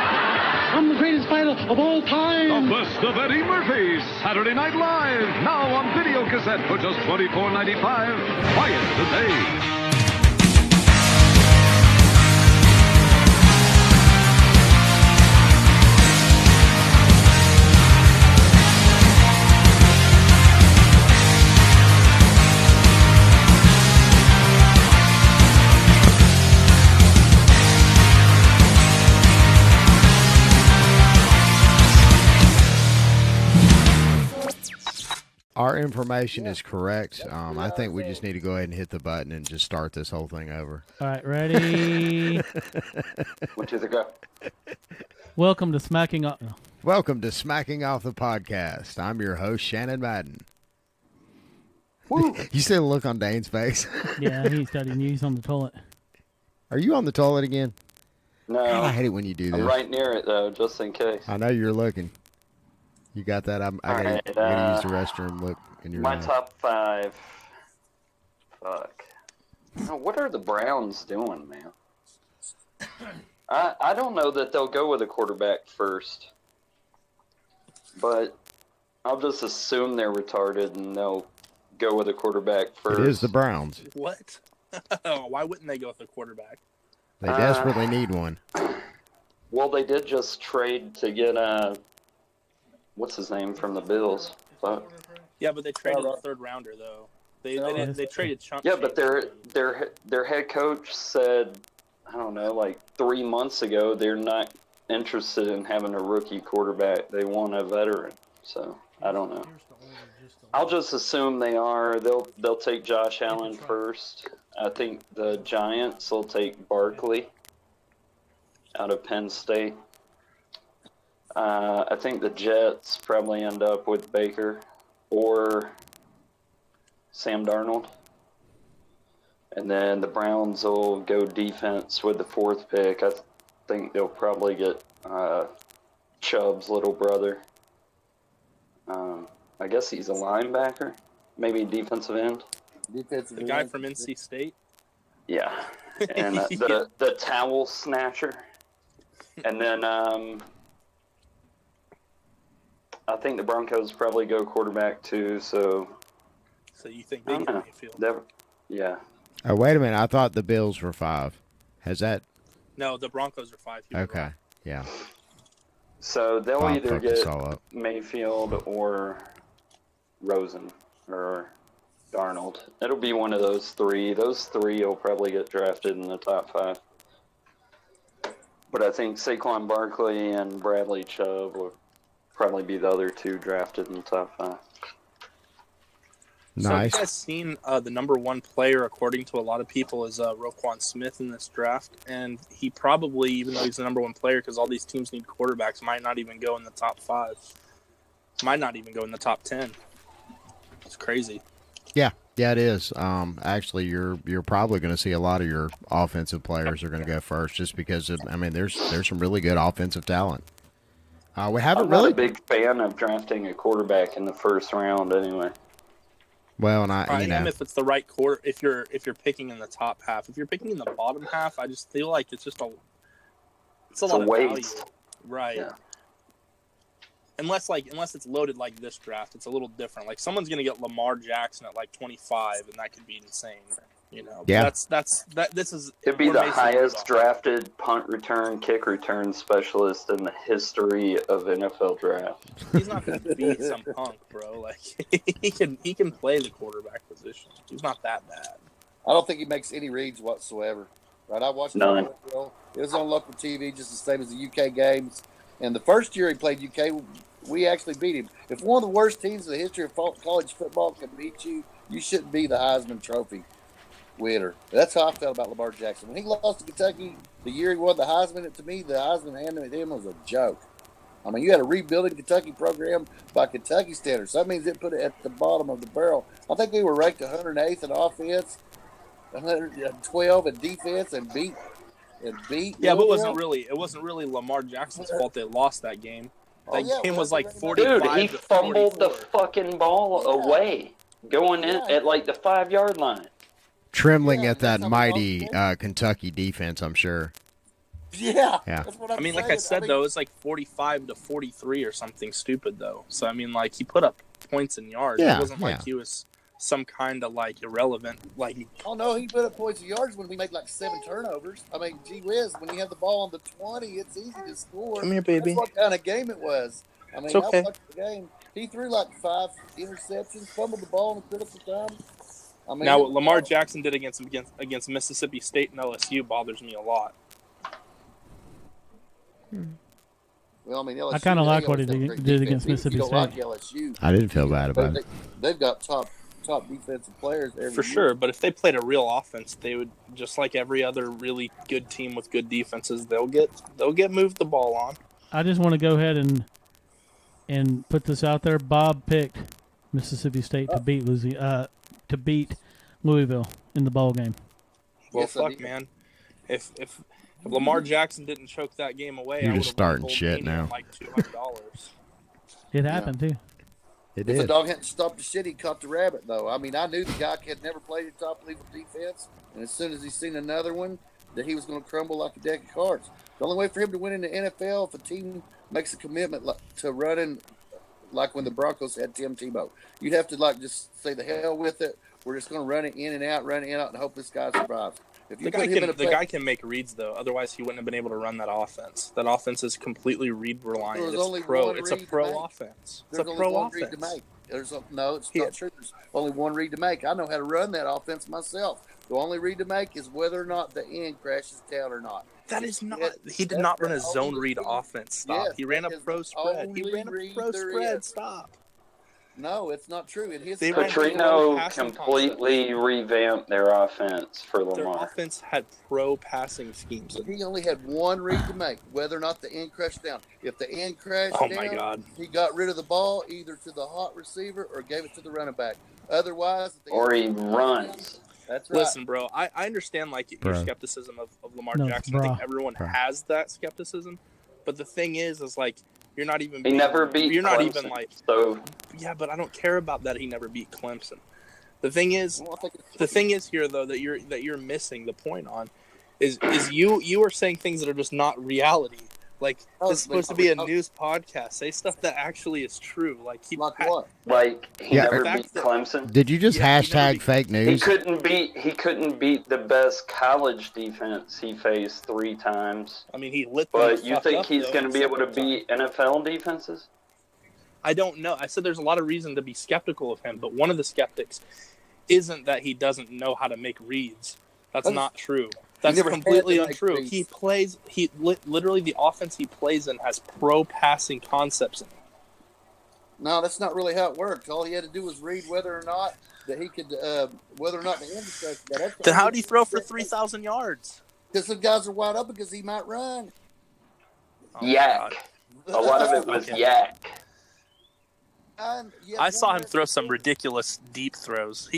I'm the greatest fighter of all time. The best of Eddie Murphy, Saturday Night Live, now on video cassette for just $24.95. Buy it today. Our information is correct. I think we just need to go ahead and hit the button and just start this whole thing over. All right, ready? 1, 2, 3, go. Welcome to Smacking Off. Welcome to Smacking Off the Podcast. I'm your host, Shannon Madden. Woo. You see the look on Dane's face? Yeah, he's got his knees on the toilet. Are you on the toilet again? No. God, I hate it when you do this. I'm right near it, though, just in case. I know you're looking. You got that? I gotta use the restroom. Look in your my top 5. Fuck. Oh, what are the Browns doing, man? I don't know that they'll go with a quarterback first, but I'll just assume they're retarded and they'll go with a quarterback first. It is the Browns. What? Why wouldn't they go with a quarterback? They desperately need one. Well, they did just trade to get what's his name from the Bills? Fuck. Yeah, but they traded a third rounder though. They traded Chunk. Yeah, but their head coach said, I don't know, like 3 months ago, they're not interested in having a rookie quarterback. They want a veteran. So I don't know. I'll just assume they are. They'll take Josh Allen first. I think the Giants will take Barkley out of Penn State. I think the Jets probably end up with Baker or Sam Darnold. And then the Browns will go defense with the 4th pick. I think they'll probably get Chubb's little brother. I guess he's a linebacker, maybe defensive end. The guy from NC State? Yeah. And the towel snatcher. And then I think the Broncos probably go quarterback too, so you think they get Mayfield? Yeah. Oh, wait a minute. I thought the Bills were 5. Has that? No, the Broncos are 5. Okay, yeah. So they'll either get Mayfield or Rosen or Darnold. It'll be one of those 3. Those 3 will probably get drafted in the top 5. But I think Saquon Barkley and Bradley Chubb will probably be the other 2 drafted in the top 5. Nice. So have you guys seen the number 1 player, according to a lot of people, is Roquan Smith in this draft? And he probably, even though he's the number 1 player, because all these teams need quarterbacks, might not even go in the top 5. Might not even go in the top 10. It's crazy. Yeah, it is. Actually, you're probably going to see a lot of your offensive players are going to go first, just because there's some really good offensive talent. We haven't I'm really not a big fan of drafting a quarterback in the 1st round, anyway. Well, and I am if it's the right quarter. If you're picking in the top half, if you're picking in the bottom half, I just feel like it's a lot of value, right? Yeah. Unless it's loaded like this draft, it's a little different. Like someone's gonna get Lamar Jackson at like 25, and that could be insane. You know, yeah. It'd be the highest drafted punt return, kick return specialist in the history of NFL draft. He's not going to be some punk, bro. Like he can play the quarterback position. He's not that bad. I don't think he makes any reads whatsoever. Right? I watched None. It was on local TV, just the same as the UK games. And the first year he played UK, we actually beat him. If one of the worst teams in the history of college football can beat you, you shouldn't be the Heisman Trophy winner. That's how I felt about Lamar Jackson. When he lost to Kentucky the year he won the Heisman, to me, the Heisman handed to him was a joke. I mean, you had a rebuilding Kentucky program by Kentucky standards. So that means it put it at the bottom of the barrel. I think we were ranked 108th in offense, 112 in defense, and beat. Yeah, but it wasn't really Lamar Jackson's fault they lost that game. That game was like 45. Dude, he fumbled the fucking ball away, going in at like the 5-yard line. Trembling at that mighty Kentucky defense, I'm sure. Yeah. Yeah. That's what I'm I mean, like saying. I said, though, it's like 45 to 43 or something stupid, though. So, I mean, like, he put up points and yards. Yeah, It wasn't like he was some kind of, like, irrelevant. Like, Oh, no, he put up points and yards when we made like 7 turnovers. I mean, gee whiz, when you have the ball on the 20, it's easy to score. Come here, baby. That's what kind of game it was. I mean, It's okay. I watched the game. He threw like 5 interceptions, fumbled the ball in a critical time. I mean, now, what Lamar Jackson did against Mississippi State and LSU bothers me a lot. Well, I mean, LSU, I kind of like what he they always have did great against defense. Mississippi You don't State. like LSU. I didn't feel bad about it. They've got top defensive players every For year. sure, but if they played a real offense, they would, just like every other really good team with good defenses, they'll get moved the ball on. I just want to go ahead and put this out there. Bob picked Mississippi State to beat Louisville in the bowl game. Well, Yes, I fuck, did. man. If Lamar Jackson didn't choke that game away, You're I just would've starting won shit Gold Mania now. Like $200. It happened too. It If the did. dog hadn't stopped the shit, he caught the rabbit, though. I mean, I knew the guy had never played a top-level defense, and as soon as he seen another one, that he was going to crumble like a deck of cards. The only way for him to win in the NFL, if a team makes a commitment to running, like when the Broncos had Tim Tebow, you'd have to just say the hell with it. We're just going to run it in and out, and hope this guy survives. If you The guy can make reads, though. Otherwise, he wouldn't have been able to run that offense. That offense is completely read reliant. There's It's only pro. one It's a read to pro make. offense. It's There's a only pro one offense. read to make. No, it's not true. There's only one read to make. I know how to run that offense myself. The only read to make is whether or not the end crashes down or not. That is not. He did not run a zone read offense. Stop. Yes, He ran a that is pro the spread. He only ran a read pro there spread. is. Stop. No, it's not true. In his Petrino completely revamped their offense for Their Lamar. offense had pro passing schemes. He only had one read to make, whether or not the end crashed down. If the end crashed Oh, down, my God. he got rid of the ball either to the hot receiver or gave it to the running back. Otherwise, if the Or he end crashed runs. down, that's right. Listen, bro, I understand your Bro. skepticism of Lamar No, Jackson. I think bro. everyone Bro. has that skepticism, but the thing is like you're not even. He never beat You're not Clemson, even like. so Yeah, but I don't care about that. He never beat Clemson. The thing is, Well, I think it's- the thing is here though that you're missing the point on, is you are saying things that are just not reality. Like Oh, this is supposed to be a oh. news podcast. Say stuff that actually is true. Like he Like what? like he Yeah. never The fact beat that- Clemson. Did you just Yeah, he never hashtag beat- fake He news? couldn't beat the best college defense he faced 3 times. I mean, he lit them But the you fuck think up, he's though, going to be able to several times. beat NFL defenses? I don't know. I said there's a lot of reason to be skeptical of him, but one of the skeptics isn't that he doesn't know how to make reads. That's not true. That's never had completely to make untrue. reads. Literally the offense he plays in has pro passing concepts in it. No, that's not really how it worked. All he had to do was read whether or not that he could, whether or not the end crashed down. Then how do you throw for 3,000 yards? Because the guys are wide open because he might run. Oh, my Yak. God. A lot of it was Okay. yak. I saw him throw some ridiculous deep throws.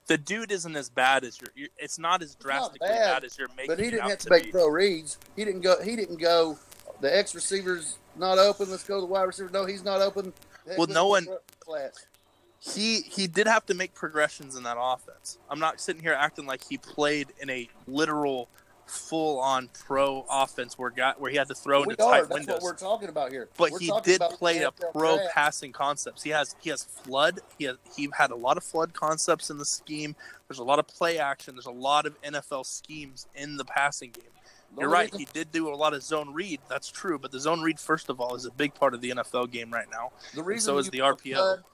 The dude isn't as bad as you're. It's not as drastically bad as you're making But he it didn't out have to to make be. pro reads. He didn't go. The X receiver's not open. Let's go to the wide receiver. No, he's not open. Well, no one. Flats. He did have to make progressions in that offense. I'm not sitting here acting like he played in a literal, full-on pro offense where he had to throw into tight That's windows. what we're talking about here. But We're he talking did about play a NFL pro draft. passing concepts. He has flood. He had a lot of flood concepts in the scheme. There's a lot of play action. There's a lot of NFL schemes in the passing game. You're only right. reason- He did do a lot of zone read. That's true. But the zone read, first of all, is a big part of the NFL game right now. The And reason so is you the run a RPO. flood-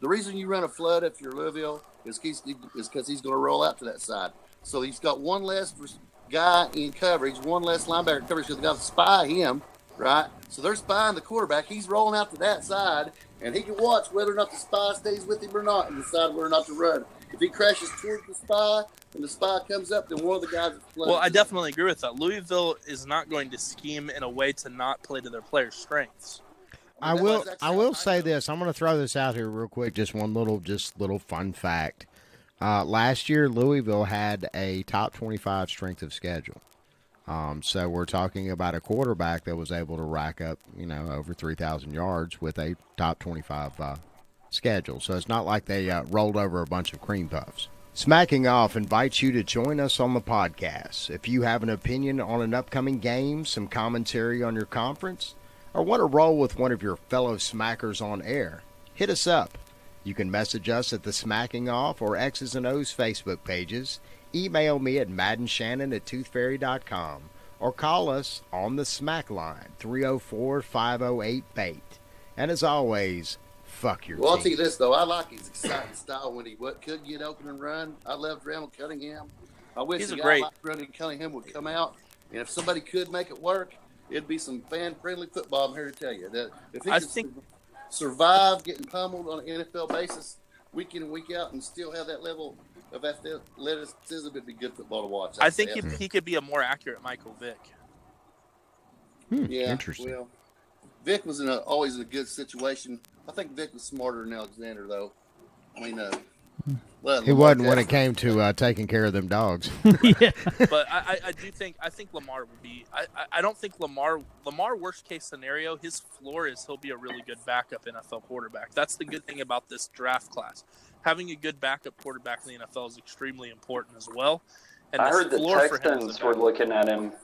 the reason you run a flood if you're Louisville is because he's going to roll out to that side. So he's got one less guy in coverage, one less linebacker coverage because they got to spy him, right? So they're spying the quarterback. He's rolling out to that side, and he can watch whether or not the spy stays with him or not and decide whether or not to run. If he crashes towards the spy and the spy comes up, then one of the guys is flooded. Well, I definitely agree with that. Louisville is not going to scheme in a way to not play to their players' strengths. I will say this. I'm going to throw this out here real quick. Just one little fun fact. Last year, Louisville had a top 25 strength of schedule. So we're talking about a quarterback that was able to rack up, over 3,000 yards with a top 25 schedule. So it's not like they rolled over a bunch of cream puffs. Smacking Off invites you to join us on the podcast. If you have an opinion on an upcoming game, some commentary on your conference, or want to roll with one of your fellow smackers on air, hit us up. You can message us at the Smacking Off or X's and O's Facebook pages, email me at maddenshannon@toothfairy.com, or call us on the Smack line, 304-508-BAIT. And as always, fuck your Well, I'll team. tell you this, though. I like his exciting style when he could get open and run. I loved Randall Cunningham. I wish He's a a guy great- like Randall Cunningham would come out, and if somebody could make it work, it'd be some fan-friendly football. I'm here to tell you that if he could survive getting pummeled on an NFL basis week in and week out and still have that level of athleticism, it'd be good football to watch. I think he could be a more accurate Michael Vick. Yeah, interesting. Well, Vic was always in a good situation. I think Vic was smarter than Alexander, though. I mean, He wasn't when it came to taking care of them dogs. But I think Lamar will be. I don't think Lamar worst case scenario, his floor is he'll be a really good backup NFL quarterback. That's the good thing about this draft class. Having a good backup quarterback in the NFL is extremely important as well. And I this heard the floor for him is Texans were looking at him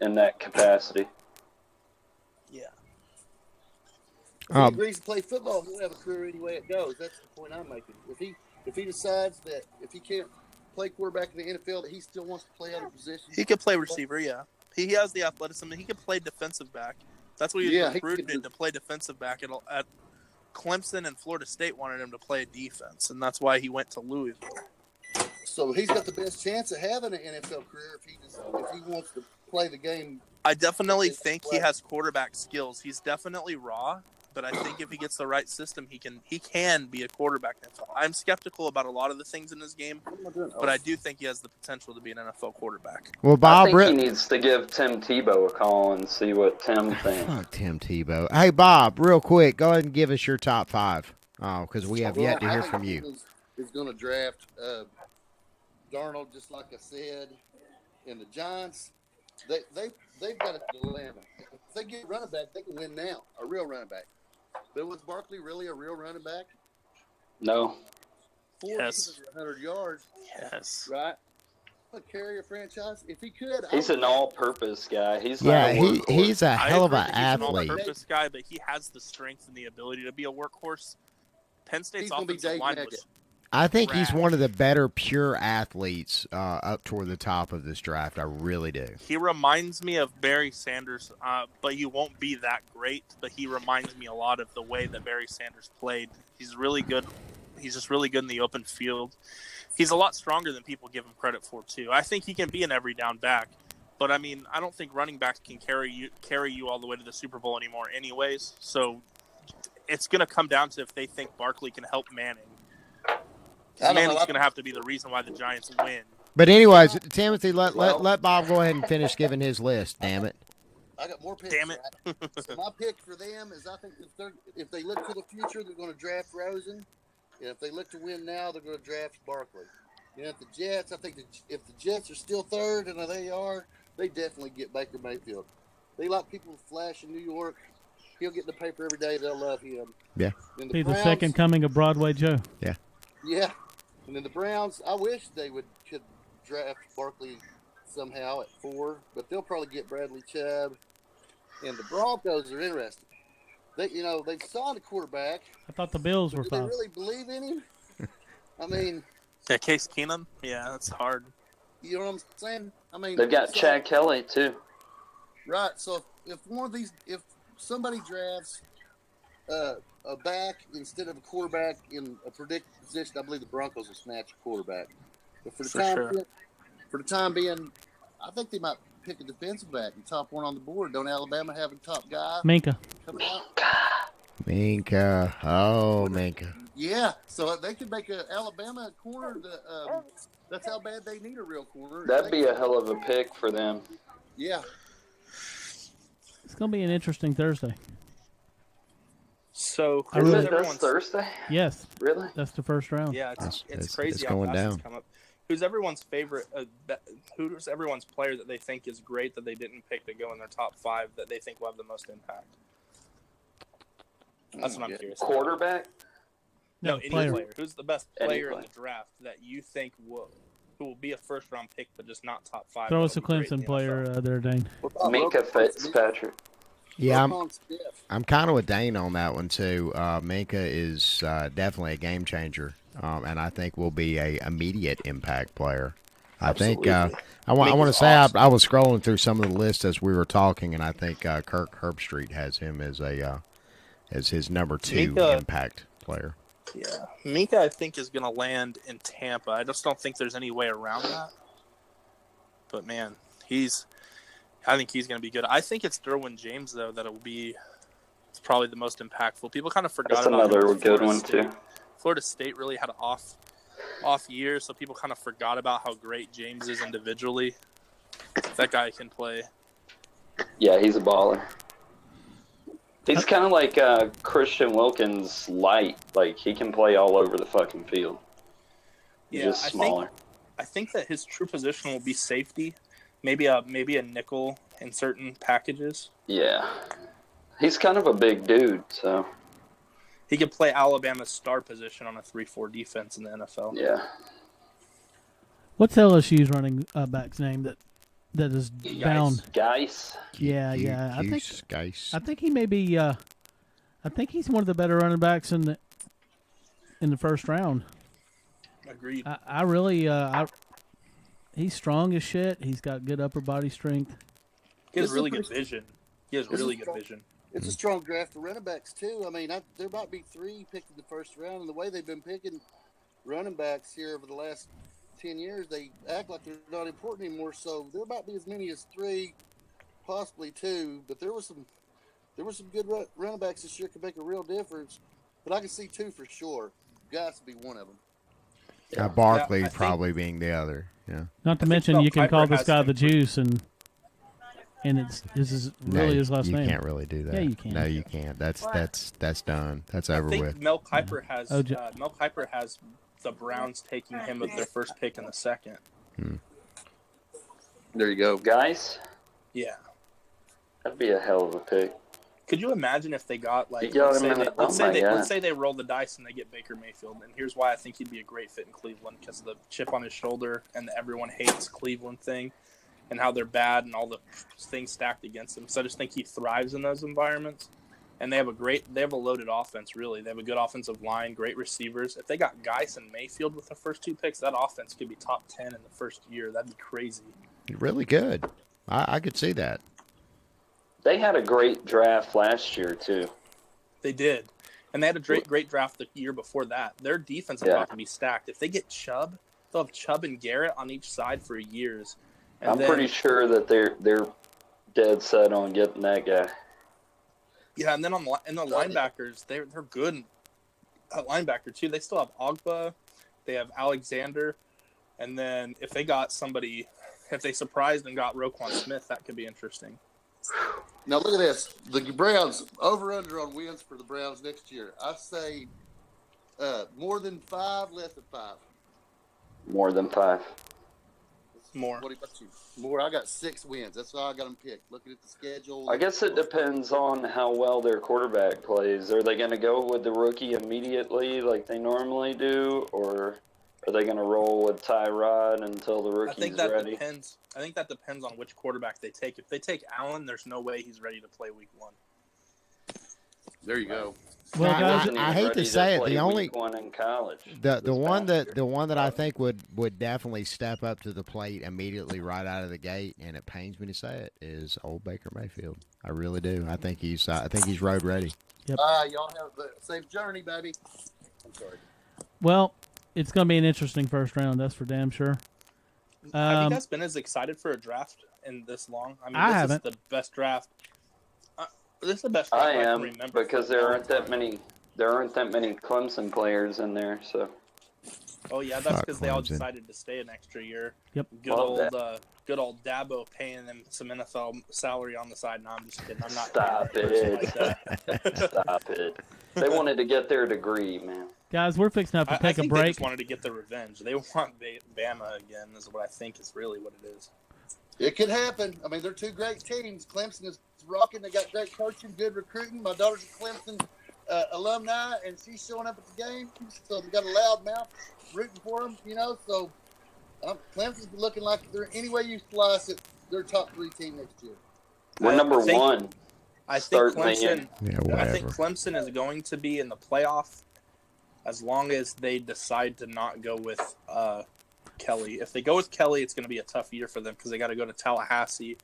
in that capacity. If he agrees to play football, he'll have a career any way it goes. That's the point I'm making. If he decides that if he can't play quarterback in the NFL, that he still wants to play other positions. He could play receiver, yeah. He has the athleticism. He could play defensive back. That's what he was recruited to play defensive back at Clemson, and Florida State wanted him to play defense, and that's why he went to Louisville. So he's got the best chance of having an NFL career if he wants to play the game. I definitely think he has quarterback skills. He's definitely raw. But I think if he gets the right system, he can be a quarterback in the NFL. I'm skeptical about a lot of the things in his game, but I do think he has the potential to be an NFL quarterback. Well, Bob, I think he needs to give Tim Tebow a call and see what Tim thinks. Fuck Tim Tebow. Hey, Bob, real quick, go ahead and give us your top 5. Oh, because we have yet to hear from you. Is going to draft Darnold, just like I said, and the Giants. They've got a dilemma. If they get a running back, they can win now. A real running back. But was Barkley really a real running back? No. 100 yards. Yes. Right? A carrier franchise. If he could, he's an all-purpose guy. He's he's a I hell of agree an that athlete. He's an all-purpose guy, but he has the strength and the ability to be a workhorse. Penn State's gonna be offensive Dave line Maggott. was I think he's trash. one of the better pure athletes up toward the top of this draft. I really do. He reminds me of Barry Sanders, but he won't be that great. But he reminds me a lot of the way that Barry Sanders played. He's really good. He's just really good in the open field. He's a lot stronger than people give him credit for, too. I think he can be an every down back. But, I mean, I don't think running backs can carry you all the way to the Super Bowl anymore anyways. So it's going to come down to if they think Barkley can help Manning. Manning's going to have to be the reason why the Giants win. But anyways, Timothy, let Bob go ahead and finish giving his list. Damn it. I got more picks. Damn it. Right? So my pick for them is I think if they look to the future, they're going to draft Rosen. And if they look to win now, they're going to draft Barkley. And if the Jets, I think if the Jets are still third, and they are, they definitely get Baker Mayfield. They like people to flash in New York. He'll get in the paper every day. They'll love him. Yeah. And Be the Browns, second coming of Broadway Joe. Yeah. Yeah. And then the Browns, I wish they could draft Barkley somehow at 4, but they'll probably get Bradley Chubb. And the Broncos are interesting. They've signed a quarterback. I thought the Bills were Do they 5. really believe in him? I mean, Yeah, Case Keenum? Yeah, that's hard. you know what I'm saying? I mean, They've got Chad Kelley, too. Right. So if somebody drafts a back instead of a quarterback in a predicted position, I believe the Broncos will snatch a quarterback. But for the time being, I think they might pick a defensive back and top one on the board. Don't Alabama have a top guy? Minka. Coming out? Minka. Oh, Minka. Yeah. So they could make an Alabama corner. That's how bad they need a real corner. That'd be a hell of a pick for them. Yeah. It's going to be an interesting Thursday. So Is it this Thursday? Yes. Really? That's the first round. Yeah, it's crazy it's how going fast down. it's come up. Who's everyone's favorite? Who's everyone's player that they think is great that they didn't pick to go in their top 5 that they think will have the most impact? That's what I'm curious about. Quarterback? No, any player. Who's the best player in the draft that you think who will be a first-round pick, but just not top 5? Throw us a Clemson player there, Dane. Minka Fitzpatrick. Yeah, I'm kind of with Dane on that one too. Minka is definitely a game changer, and I think will be a immediate impact player. Absolutely. I think I want to say awesome. I was scrolling through some of the lists as we were talking, and I think Kirk Herbstreit has him as his number 2 impact player. Yeah, Minka I think is going to land in Tampa. I just don't think there's any way around that. But man, I think he's going to be good. I think it's Derwin James though that will be probably the most impactful. People kind of forgot about another good one too. Florida State really had an off year, so people kind of forgot about how great James is individually. That guy can play. Yeah, he's a baller. He's kind of like Christian Wilkins light. Like, he can play all over the fucking field. He's just smaller. I think that his true position will be safety. Maybe a nickel in certain packages. Yeah. He's kind of a big dude, so. He could play Alabama's star position on a 3-4 defense in the NFL. Yeah. What's LSU's running back's name that is bound? Geis. Yeah. Geis. I think he may be. I think he's one of the better running backs in the first round. Agreed. I really. He's strong as shit. He's got good upper body strength. He has really good vision. It's a strong draft for running backs too. I mean, there might be 3 picked in the first round, and the way they've been picking running backs here over the last 10 years, they act like they're not important anymore. So there might be as many as 3, possibly 2. But there were some good running backs this year could make a real difference. But I can see 2 for sure. Guys to be one of them. Barkley probably being the other. Yeah. Not to mention, you can call this guy the Juice, and this is really his last name. You can't really do that. Yeah, you can. No, you can't. That's done. That's over with. I think Mel Kiper has the Browns taking him with their first pick in the second. There you go, guys. Yeah. That'd be a hell of a pick. Could you imagine if they got let's say they roll the dice and they get Baker Mayfield, and here's why I think he'd be a great fit in Cleveland, because of the chip on his shoulder and the everyone hates Cleveland thing and how they're bad and all the things stacked against him. So I just think he thrives in those environments. And they have a loaded offense, really. They have a good offensive line, great receivers. If they got Geis and Mayfield with the first 2 picks, that offense could be top 10 in the first year. That'd be crazy. Really good. I could see that. They had a great draft last year, too. They did. And they had a great draft the year before that. Their defense is about to be stacked. If they get Chubb, they'll have Chubb and Garrett on each side for years. And I'm pretty sure that they're dead set on getting that guy. Yeah, and then in the linebackers, they're good at linebacker, too. They still have Ogba. They have Alexander. And then if they got somebody, if they surprised and got Roquan Smith, that could be interesting. Now look at this. The Browns, over-under on wins for the Browns next year. I say more than 5, less than 5. More than 5. More. What about you? More. I got 6 wins. That's all I got them picked. Looking at the schedule. I guess it depends on how well their quarterback plays. Are they going to go with the rookie immediately like they normally do, or are they going to roll with Tyrod until the rookie's ready? Depends. I think that depends on which quarterback they take. If they take Allen, there's no way he's ready to play week 1. There you go. Well, guys, I hate to say it, the only one in college, the one that I think would definitely step up to the plate immediately right out of the gate, and it pains me to say it, is old Baker Mayfield. I really do. I think he's road ready. Yep. Y'all have the safe journey, baby. I'm sorry. Well, it's going to be an interesting first round. That's for damn sure. Have you guys been as excited for a draft in this long? I mean, this is the best draft. This is the best draft I can remember. Because there aren't that many Clemson players in there. So. Oh yeah, that's because they all decided to stay an extra year. Yep. Good old Dabo paying them some NFL salary on the side. No, I'm just kidding. I'm not. Stop it. Stop it. They wanted to get their degree, man. Guys, we're fixing up to take a break. They just wanted to get the revenge. They want Bama again, is what I think is really what it is. It could happen. I mean, they're 2 great teams. Clemson is rocking. They got great coaching, good recruiting. My daughter's at Clemson. alumni, and she's showing up at the game, so they got a loud mouth rooting for them, So Clemson's looking like they're any way you slice it, they're top 3 team next year. We're number 1. I think Clemson. Yeah, I think Clemson is going to be in the playoff as long as they decide to not go with Kelley. If they go with Kelley, it's going to be a tough year for them because they got to go to Tallahassee.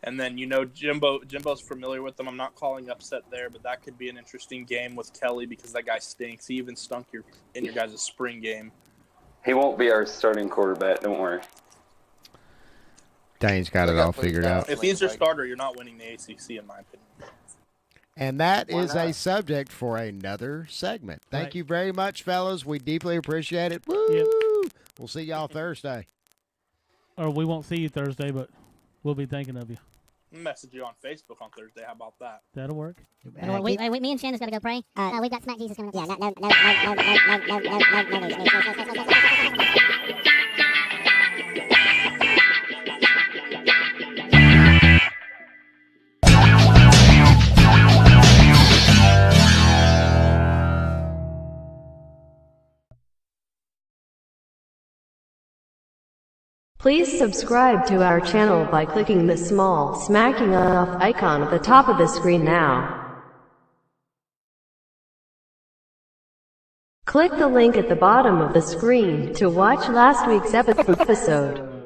And then, Jimbo's familiar with them. I'm not calling upset there, but that could be an interesting game with Kelley because that guy stinks. He even stunk in your guys' spring game. He won't be our starting quarterback, don't worry. Dane's got it all figured out. If he's your starter, you're not winning the ACC, in my opinion. And that is a subject for another segment. Thank you very much, fellas. We deeply appreciate it. Woo! Yep. We'll see y'all Thursday. Or we won't see you Thursday, but we'll be thinking of you. Message you on Facebook on Thursday. How about that? That'll work. Me and Shannon's got to go pray. We've got Smack Jesus coming up. Yeah, no. Please subscribe to our channel by clicking the small smacking off icon at the top of the screen now. Click the link at the bottom of the screen to watch last week's episode.